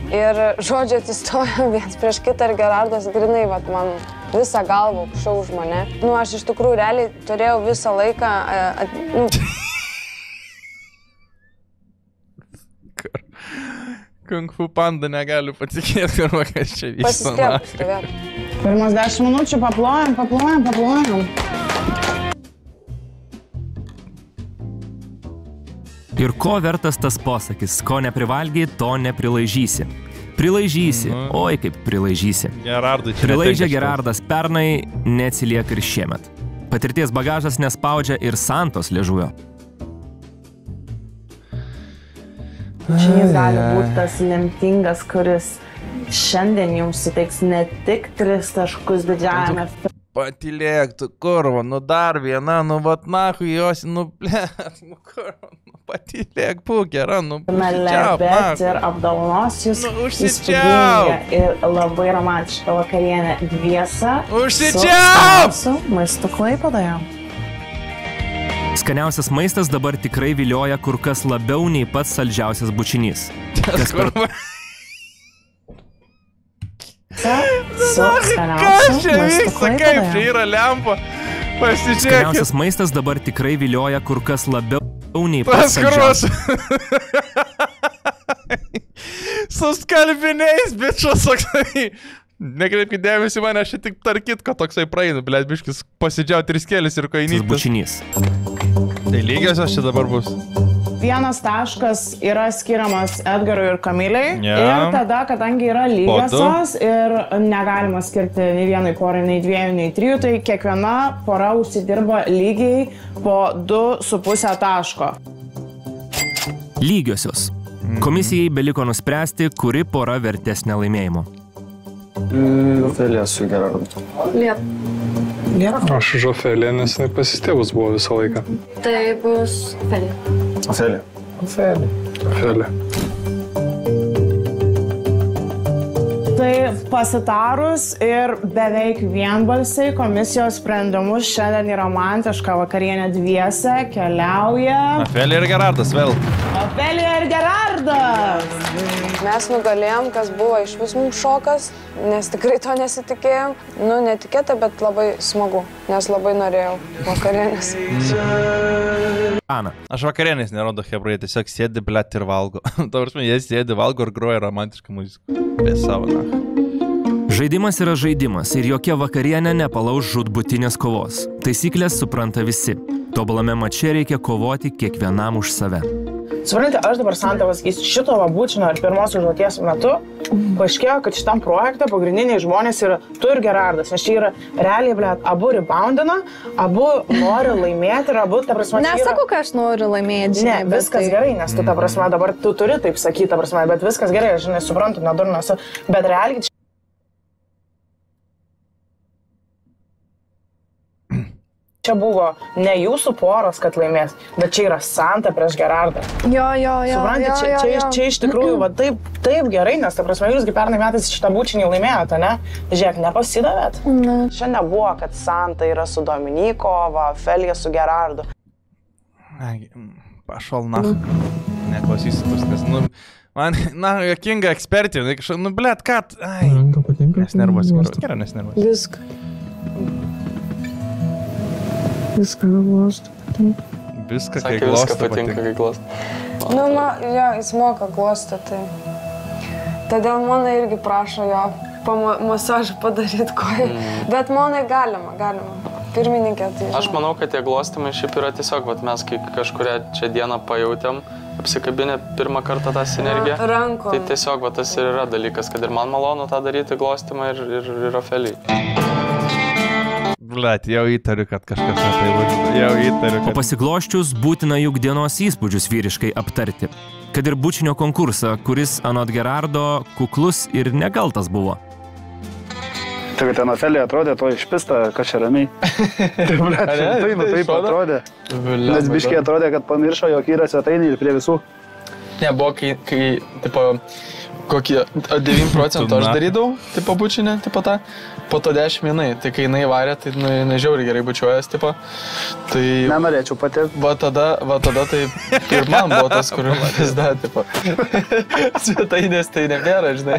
Ir žodžiu atsistojo viens prieš kitą ir Gerardas grinai, man visą galvą aukščiau už mane. Nu, aš iš tikrųjų realiai turėjau visą laiką... Kung Fu Panda negali patikėti, kas čia vyksta. Pasistiebus, stovėt. Pirmas 10 minučių paplojam. Ir ko vertas tas posakis, ko neprivalgiai, to neprilaižysi. Prilaižysi, oi kaip prilaižysi. Prilaižė Gerardas pernai, neatsilieka ir šiemet. Patirties bagažas nespaudžia ir Santos liežuvio. Bučinys gali būti tas lemtingas, kuris šiandien jums suteiks ne tik 3 taškus didžiajame. Patylėk, tu kurva, nu dar viena, nu vat nahui jos, nu blėt, nu kurva, nu patylėk, būk gera, nu užsičiauk, bet ir apdovanos jūs įspūdinga ir labai romantiška vakarienė dviese. Užsičiauk! Su maistu Klaipėdoje. Skaniausias maistas dabar tikrai vilioja kur kas labiau nei pats saldžiausias bučinys. Kas čia vyksta, kaip čia yra lempa? Pasižiūrėkit. Skaniausias maistas dabar tikrai vilioja kur kas labiau nei pats saldžiausias. Su skalbiniais, bičas, sakai. Nekreipkite dėmesį mane, aš tik tarkitko toksai praeinu, blėt, biškis pasidžiau 3 kėlis ir kainytis. Bučinys. Tai lygiosios čia dabar bus. 1 taškas yra skiriamas Edgarui ir Kamiliai. Ir tada, kadangi yra lygiosios ir negalima skirti nei vienai porai, nei 2, nei 3, tai kiekviena pora užsidirba lygiai po 2,5 taško. Lygiosios. Komisijai beliko nuspręsti, kuri pora vertesnė laimėjimo. Ofelija su Gerardu. Aš už Ofeliją, nes jinai pasistėvus buvo visą laiką. Tai bus Ofelija. Ofelija. Tai pasitarus ir beveik vienbalsiai komisijos sprendimus šiandien į romantišką vakarienę dviese keliauja... Ofelija ir Gerardas vėl. Felija ir Gerardas. Mes nugalėjom, kas buvo iš vis mums šokas, nes tikrai to nesitikėjom. Nu, netikėta, bet labai smagu, nes labai norėjau vakarienės. Ana. Aš vakarienės nerodo hebra, jie tiesiog sėdi, blėt, ir valgo. Tavrasme, jie sėdi, valgo ir groja romantišką muziką. Be savo, na. Žaidimas yra žaidimas ir jokia vakarienė nepalauž žūtbūtinės kovos. Taisyklės supranta visi. Tobulame mače reikia kovoti kiekvienam už save. Suprantate, aš dabar Santą pasakysiu, šito bučinio ir pirmos užduoties metu paaiškėjo, kad šitam projekte pagrindiniai žmonės yra tu ir Gerardas, nes čia yra realiai, blėt, abu reboundina, abu nori laimėti ir abu, ta prasme, Nesakau, kad aš noriu laimėti, žinai. Ne, viskas gerai, nes tu, ta prasme, dabar tu turi taip sakyti, ta prasme, bet viskas gerai, aš, žinai, suprantu, nedurnas, bet realiai čia buvo ne jūsų poros, kad laimės, bet čia yra Santa prieš Gerardą. Jo. Suprantate, čia iš tikrųjų va, taip gerai, nes, ta prasme, jūsgi pernai metais šitą bučinį laimėjote, ne? Žiūrėk, nepasidavėt? Ne. Šiandien buvo, kad Santa yra su Dominiko, Felija su Gerardu. Pašol, na. Neklausysiu tos, nes, nu, man, na, jokinga ekspertė, nu, blėt, ką, ai. Nesnervuosi, gerai, nesnervuosi. Viską. Viską glosto patinka. Viską, kai glosto patinka, kai glosto. Nu, jis moka glostoti. Todėl mano irgi prašo jo masažą padaryti koją. Bet manai galima. Pirmininkė tai. Aš manau, kad tie glostimai šiaip yra tiesiog, vat mes kai kažkuria čia dieną pajautėm, apsikabinę pirmą kartą tą sinergiją. Rankom. Tai tiesiog va, tas ir yra dalykas, kad ir man malonu tą daryti glostimą ir Ofelijai. Blet, jau įtariu, kad kažkas tai vyksta. Jau įtariu, kad... O pasigloščius būtina juk dienos įspūdžius vyriškai aptarti. Kad ir bučinio konkursą, kuris anot Gerardo kuklus ir nekaltas buvo. Tai kad ten Ofelija atrodė, to išpista, kad čia ramiai. Taip atrodė. Nes biškiai atrodė, kad pamiršo, jog yra svetainė ir prie visų. Ne, buvo, kai tipo, kokie 9% aš darydavau, tipo bučinę, tipo tą, po to 10 jinai. Tai kai jinai varė, tai nežiauriai gerai bučiuojas, tipo. Tai... Nenorėčiau patirti. Va tada tai ir man buvo tas, kur vis da, tipo. Svetainės tai nebėra, žinai.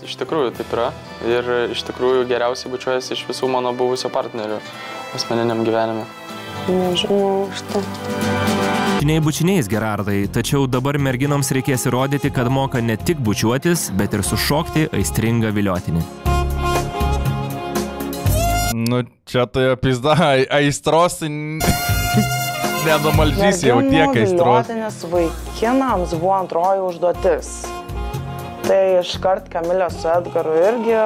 Iš tikrųjų taip yra. Ir iš tikrųjų geriausiai bučiuojas iš visų mano buvusio partnerių asmeniniam gyvenime. Nežinau, štai. Bučiniais, Gerardai, tačiau dabar merginoms reikės įrodyti, kad moka ne tik bučiuotis, bet ir sušokti aistringą viliotinį. Nu, čia tai pizda, aistros, nedamalžysi jau tiek aistros. Viliotinės vaikinams buvo antroji užduotis. Tai iškart Kamilė su Edgaru irgi...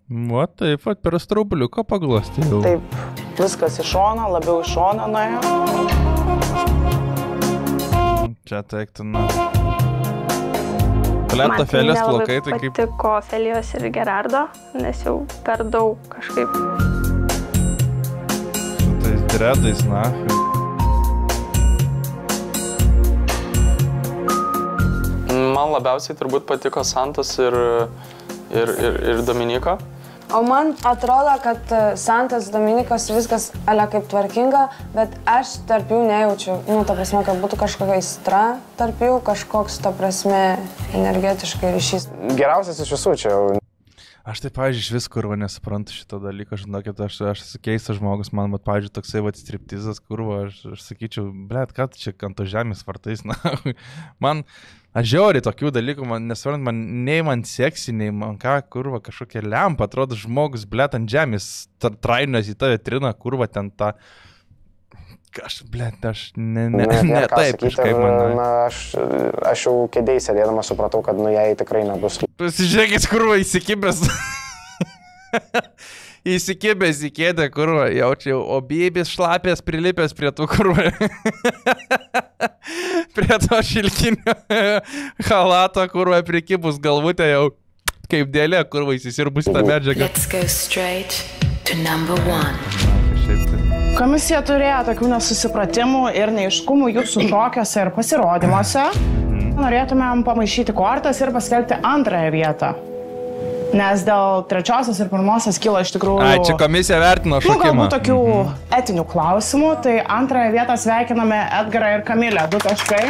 Va, taip, per straubliuką paglosti jau. Taip, viskas iš šono, labiau iš šono nuėjo. Čia teiktų, na. Pleta Felijos plaukai, tai kaip... Man patiko Felijos ir Gerardo, nes jau per daug kažkaip. Su tais dredais, na. Man labiausiai turbūt patiko Santas ir Dominiko. O man atrodo, kad Santas, Dominikas viskas ale kaip tvarkinga, bet aš tarp jų nejaučiu. Nu, ta prasme, kad būtų kažkokia aistra tarp jų, kažkoks, ta prasme, energetiškai ryšys. Geriausias iš visų čia jau. Aš tai, pavyzdžiui, iš vis kurva nesuprantu šito dalyko, žinokit, aš esu keistas žmogus, man, pavyzdžiui, toksai striptizas, kurva, aš sakyčiau, blėt, ką tu čia ant to žemės vartais, na, man, aš žiauriai tokių dalykų, man nei man seksi, nei man ką, kurva, kažkokia lempa, atrodo žmogus, blėt, ant žemės, trainės į tave trina, kurva, ten tą, blėt, aš taip, kažkaip man. Na, aš jau kėdėjai sėdėdama supratau, kad, nu, jai tikrai nebus. Pasižiūrėkit, kurva, įsikibęs. Įsikibęs į kėdę, kurva, jaučiau, o bėbis šlapės prilipęs prie tų, kurva. Prie to šilkinio halato, kurva, prikibus galvutę jau kaip dėlė, kurva, įsisirbus tą medžiagą. Let's go straight to number 1. Komisija turėjo tokių nesusipratimų ir neiškumų jūsų šokiuose ir pasirodymuose. Norėtumėm pamaišyti kortas ir paskelbti antrąją vietą. Nes dėl trečiosios ir pirmosios kyla iš tikrųjų... Ai, čia komisija vertino šokimą. Galbūt tokių etinių klausimų. Tai antrąją vietą sveikiname Edgarą ir Kamilę. 2 taškai.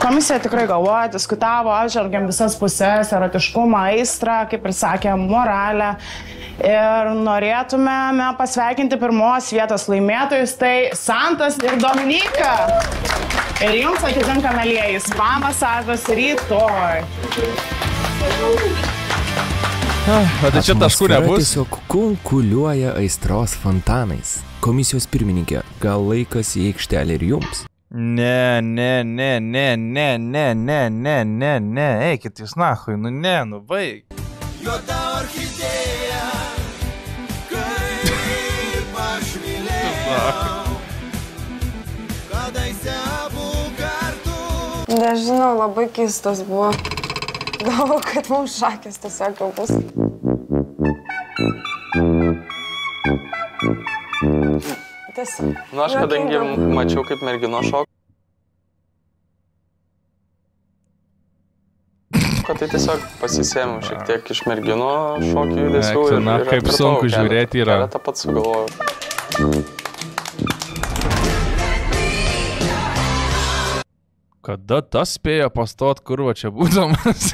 Komisija tikrai galvoja, diskutavo, apžvelgėm visas pusės, erotiškumą, aistrą, kaip ir sakė, moralę. Ir norėtumėme pasveikinti pirmos vietos laimėtojus, tai Santas ir Dominika. Ir jums atitinka mielieji spa masažas rytoj. O tai čia taškų nebus? Tiesiog kunkuliuoja aistros fontanais. Komisijos pirmininkė, gal laikas į aikštelę ir jums? Ne, eikit jūs nahui, baig. Juoda orchidėja, kaip aš mylėjau, kadaise abu kartu. Nežinau, labai keistas buvo. Galvoju, kad mums šakės tiesiog jau bus. Nu, aš kadangi mačiau, kaip mergino šok. Kad tai tiesiog pasisėmiau šiek tiek iš mergino šokių judesių ir kaip sunku žiūrėti yra. Keletą pats sugalvojau. Kada tas spėjo pastot, kur va čia būdamas?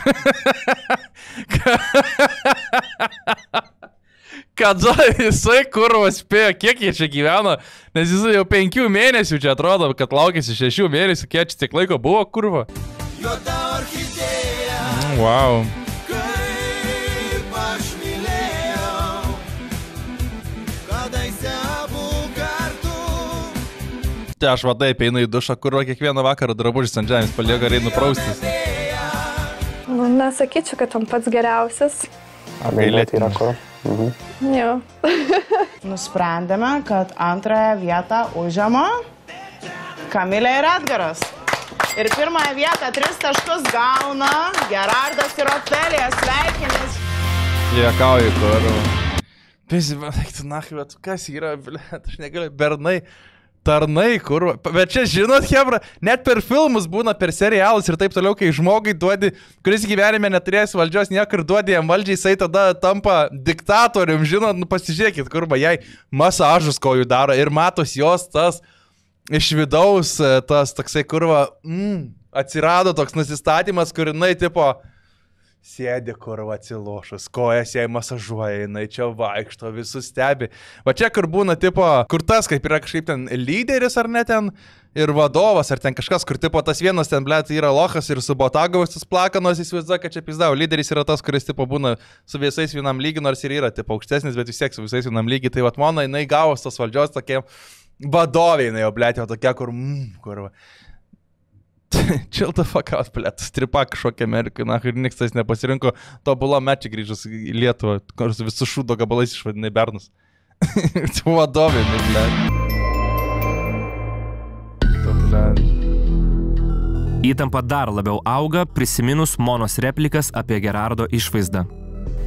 Kada jisai kurva spėjo, kiek jie čia gyveno, nes jisai jau 5 mėnesių čia atrodo, kad laukėsi 6 mėnesių, kiek čia tiek laiko buvo kurva. Juoda orchidėja, wow. kaip aš mylėjau, kadaise abu kartu. Tai aš vadai einu į dušą, kurva kiekvieną vakarą drabužis ant žemės palieka ir einu praustis. Nu, nesakyčiau, kad tam pats geriausias. Gailėti yra kur. Jo. Nusprendėme, kad antrąją vietą užima Kamilė ir Edgaras. Ir pirmąją vietą 3 taškus gauna Gerardas ir Ofelija. Sveikinis. Jekauju, kurva. Pisi, tu nahui, bet kas yra, aš negaliu, bernai. Tarnai, kurva. Bet čia žinot, hebra, net per filmus būna, per serialus ir taip toliau, kai žmogui duodi, kuris gyvenime neturės valdžios niekur, duodi jam valdžiai, jisai tada tampa diktatorium, žinot, nu pasižiūrėkit, kurva, jai masažus kojų daro ir matos jos tas iš vidaus, tas toksai, kurva, atsirado toks nusistatymas, kur jinai, tipo, sėdi kurva atsilošus, kojas jai masažuoja, jinai čia vaikšto, visus stebi. Va čia, kur būna, tipo, kur tas, kaip yra kažkaip ten lyderis ar ne ten, ir vadovas, ar ten kažkas, kur, tipo, tas vienas ten, blėt, yra lochas ir su botagovas tas plakanos, įsivaizduoja, kad čia pizdau. Lyderis yra tas, kuris, tipo, būna su visais vienam lygi, nors ir yra, tipo, aukštesnis, bet vis tiek su visais vienam lygi. Tai, vat, mano, jinai gavos tos valdžios tokie vadoviai, jinai jau, blėt, jau tokia, kurva. Chill the fuck out, blėt, stripak kažkokia Amerikai, na, ir niks tais nepasirinko, tobulą mečį grįžus į Lietuvą, kur su visų šūdo gabalais išvadinai bernus. Tu vadovė, blėt. Įtampa dar labiau auga, prisiminus Monos replikas apie Gerardo išvaizdą.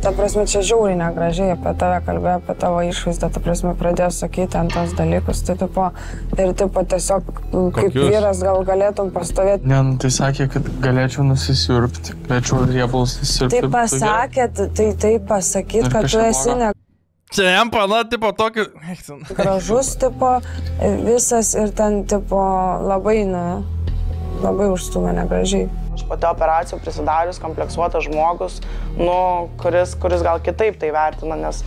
Ta prasme, čia žiauriai negražiai apie tave kalbėjo, apie tavo išvaizdą, ta prasme, pradėjo sakyti ant tos dalykus, tai tipo, ir tipo tiesiog, kaip vyras gal galėtum pastovėti. Ne, nu, tai sakė, kad galėčiau nusisiurpti, galėčiau riebalus nusisiurpti. Tai pasakėt, tai pasakyt, kad tu esi ne... Čia jam pana, tipo, tokį... Gražus, tipo, visas ir ten, tipo, labai užstumė negražiai. Aš pati operacijų prisidarius, kompleksuotas žmogus, nu, kuris gal kitaip tai vertina, nes...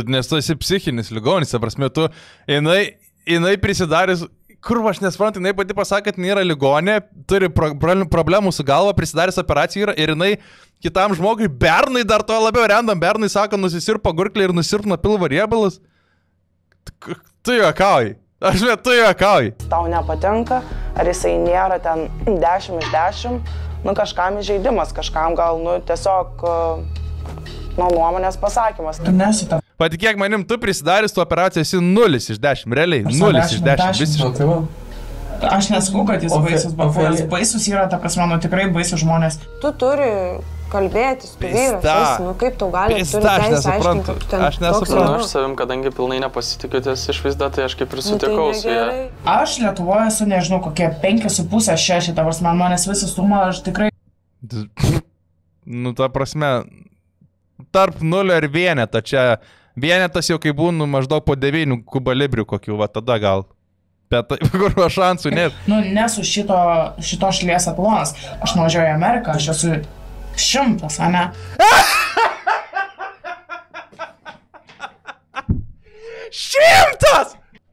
Nes tu esi psichinis ligonis, prasme, tu, jinai prisidarius, kur aš nesprantu, jinai pati pasakė, kad nėra ligonė, turi problemų su galva, prisidarius operacijų yra, ir jinai kitam žmogui, bernai dar to labiau rendam, bernai sako, nusisirpo gurklį ir nusirpno pilvo riebalus. Tu juokauji. Aš bet tu juokauji. Tau nepatinka, ar jisai nėra ten 10 iš 10, nu kažkam įžeidimas, kažkam gal, nu tiesiog, nu nuomonės pasakymas. Tu nesita. Patikėk manim, tu prisidarius tų operacijų esi 0 iš 10, realiai, 0 iš 10, visiškai. Aš nesakau, kad jis baisus, bet baisus yra, ta prasme, nu tikrai baisus žmonės. Tu turi kalbėtis, tu vyras, esi, nu kaip tau gali, turi teisę aiškinti, kad tu ten aš nesuprantu. Aš savim, kadangi pilnai nepasitikiu ties išvaizda, tai aš kaip ir sutikau su ją. Aš Lietuvoje esu, nežinau, kokie 5,5-6, ta prasme, manęs visas suma, aš tikrai... nu, ta prasme, tarp 0 ir vieneto, čia vienetas jau kai būnu maždaug po 9 kubalibrių kokių, va tada gal. Bet kur šansų nėra. Nu, nesu šito šalies etalonas. Aš nuvažiuoju į Ameriką, aš esu 100, ane?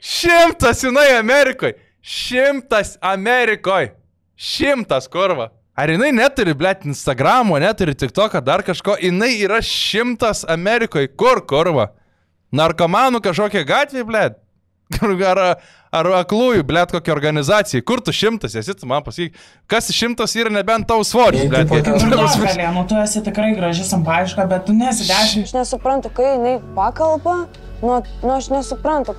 100 jinai Amerikoj! 100 Amerikoj! 100 kurva! Ar jinai neturi, blėt, Instagramo, neturi TikToką, dar kažko? Jinai yra 100 Amerikoj. Kur kurva? Narkomanų kažkokia gatvė, blėt? Ar aklųjų, blėt, kokia organizacija? Kur tu 100 esi, tu man pasakyk? Kas 100 yra nebent tau svoris, blėt? Nu, tu esi tikrai graži, simpatiška, bet tu nesi 10. Aš nesuprantu, kai jinai pakalba, nu aš nesuprantu,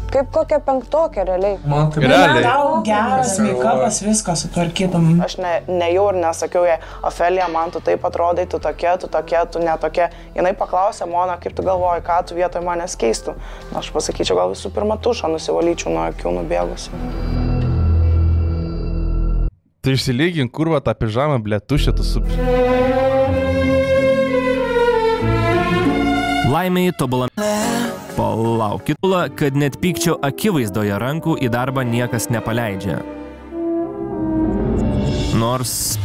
kaip kokia 5-okė realiai. Man taip tau geras make-upas, viską sutvarkytum. Aš nejau ir nesakiau jai, Ofelija, man tu taip atrodai, tu tokia, tu netokia. Jinai paklausė, Mona, kaip tu galvoji, ką tu vietoj manęs keistų. Aš pasakyčiau, gal visų pirma tušą nusivalyčiau nuo akių nubėgusi. Tu išsilygink, kurva, tą pižamą, blė, tušę, tu su... Laimei tobulame. Palaukit, kad net pykčio akivaizdoje rankų į darbą niekas nepaleidžia. Nors...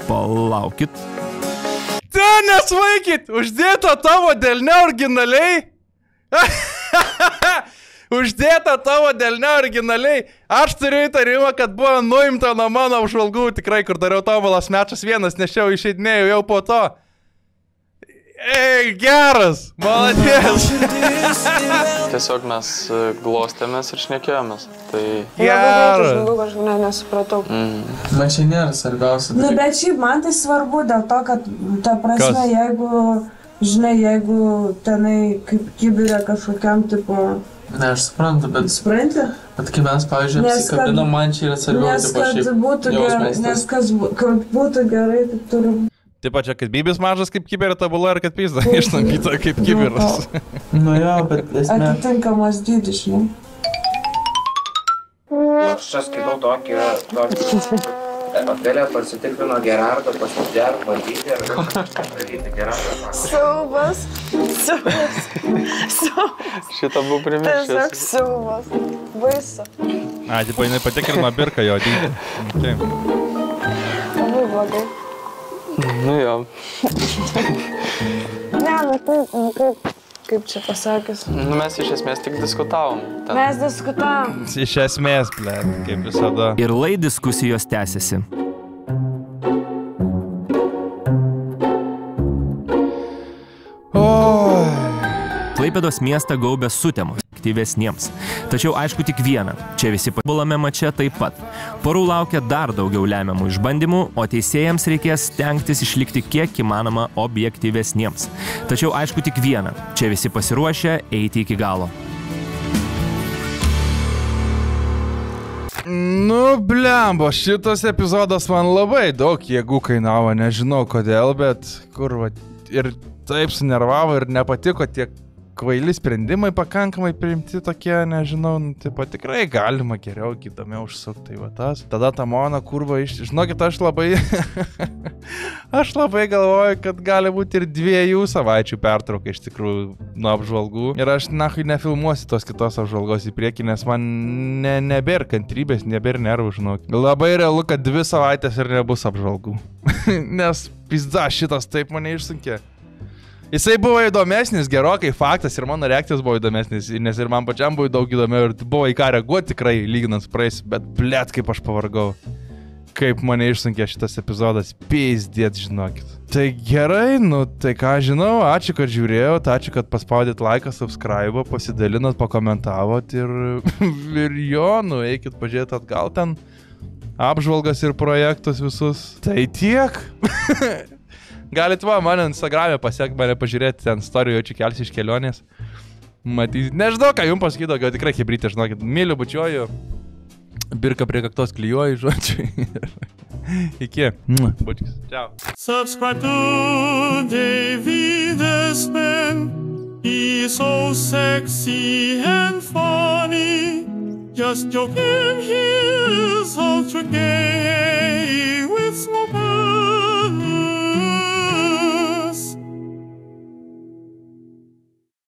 Palaukit. Ten nesvaikit! Uždėta tavo delne originaliai? Uždėta tavo delne originaliai? Aš turiu įtarimą, kad buvo nuimta nuo mano apžvalgų, tikrai, kur dariau tobulas mečas vienas, nes čia išeidinėjau jau po to. Ei, geras! Maladės! Tiesiog mes glostėmės ir šnekėjomės. Tai... Geras! Aš nesupratau. Man čia nėra svarbiausia. Nu, bet šiaip man tai svarbu dėl to, kad, ta prasme, jeigu tenai kaip kibirė kažkokiam tipo... Ne, aš suprantu, bet... Supranti? Bet kai mes, pavyzdžiui, apsikabinom, man čia yra svarbiau, tipo šiaip nes kad būtų gerai, tai turi... Taip pat čia, kad bybis mažas kaip kibirė tabula ir kad pizda išnampyta kaip kibiras. Nu jo, bet esmė... Atitinkamas dydis, žinai. Aš čia skaitau tokį... Ofelija pasitikrino Gerardą, pasidėrų bandyti ir daryti Gerardą. Siaubas. Šitą buvo primiršęs. Tiesiog siaubas. Baisu. Tipo, jinai patikrino birką jo dydį. Labai blogai. Nu jo. Ne, kaip čia pasakius. Nu mes iš esmės tik diskutavom. Mes diskutavom. Iš esmės, blėt, kaip visada. Ir lai diskusijos tęsiasi. Klaipėdos miestą gaubė sutemos aktyvesniems. Tačiau aišku tik viena. Čia visi patobulame mače taip pat. Porų laukia dar daugiau lemiamų išbandymų, o teisėjams reikės stengtis išlikti kiek įmanoma objektyvesniems. Tačiau aišku tik viena. Čia visi pasiruošę eiti iki galo. Nu, blembo, šitas epizodas man labai daug jėgų kainavo, nežinau kodėl, bet kur va, ir taip sunervavo ir nepatiko tiek kvaili sprendimai pakankamai priimti tokie, nežinau, tipo, tikrai galima geriau, įdomiau užsukti, tai va tas. Tada ta Mona kurva žinokit, aš labai galvoju, kad gali būti ir 2 savaičių pertrauka iš tikrųjų nuo apžvalgų. Ir aš nahui nefilmuosiu tos kitos apžvalgos į priekį, nes man nebėra kantrybės, nebėra nervų, žinok. Labai realu, kad 2 savaitės ir nebus apžvalgų. Nes pizda šitas taip mane išsunkė. Jisai buvo įdomesnis, gerokai faktas ir mano reakcijas buvo įdomesnis, nes ir man pačiam buvo daug įdomiau ir buvo į ką reaguoti tikrai, lyginant su praeisiu, bet blėt, kaip aš pavargau. Kaip mane išsunkė šitas epizodas, pizdėt, žinokit. Tai gerai, nu, tai ką žinau, ačiū, kad žiūrėjot, ačiū, kad paspaudėt laiką, subscribe, pasidalinot, pakomentavot ir jo, nu, eikit pažiūrėti atgal ten, apžvalgas ir projektus visus. Tai tiek. Galit va, mane Instagram'e pasiekti, mane pažiūrėti, ten story jaučiu kelsi iš kelionės. Matys, nežinau, ką jums pasakyti, daugiau tikrai hebrytė, žinokit, myliu, bučiuoju, birką prie kaktos klijuoju, žodžiu. Iki, bučkis, ciao. Subscribe to David Espen, he's so sexy and funny, just joking, he is ultra gay.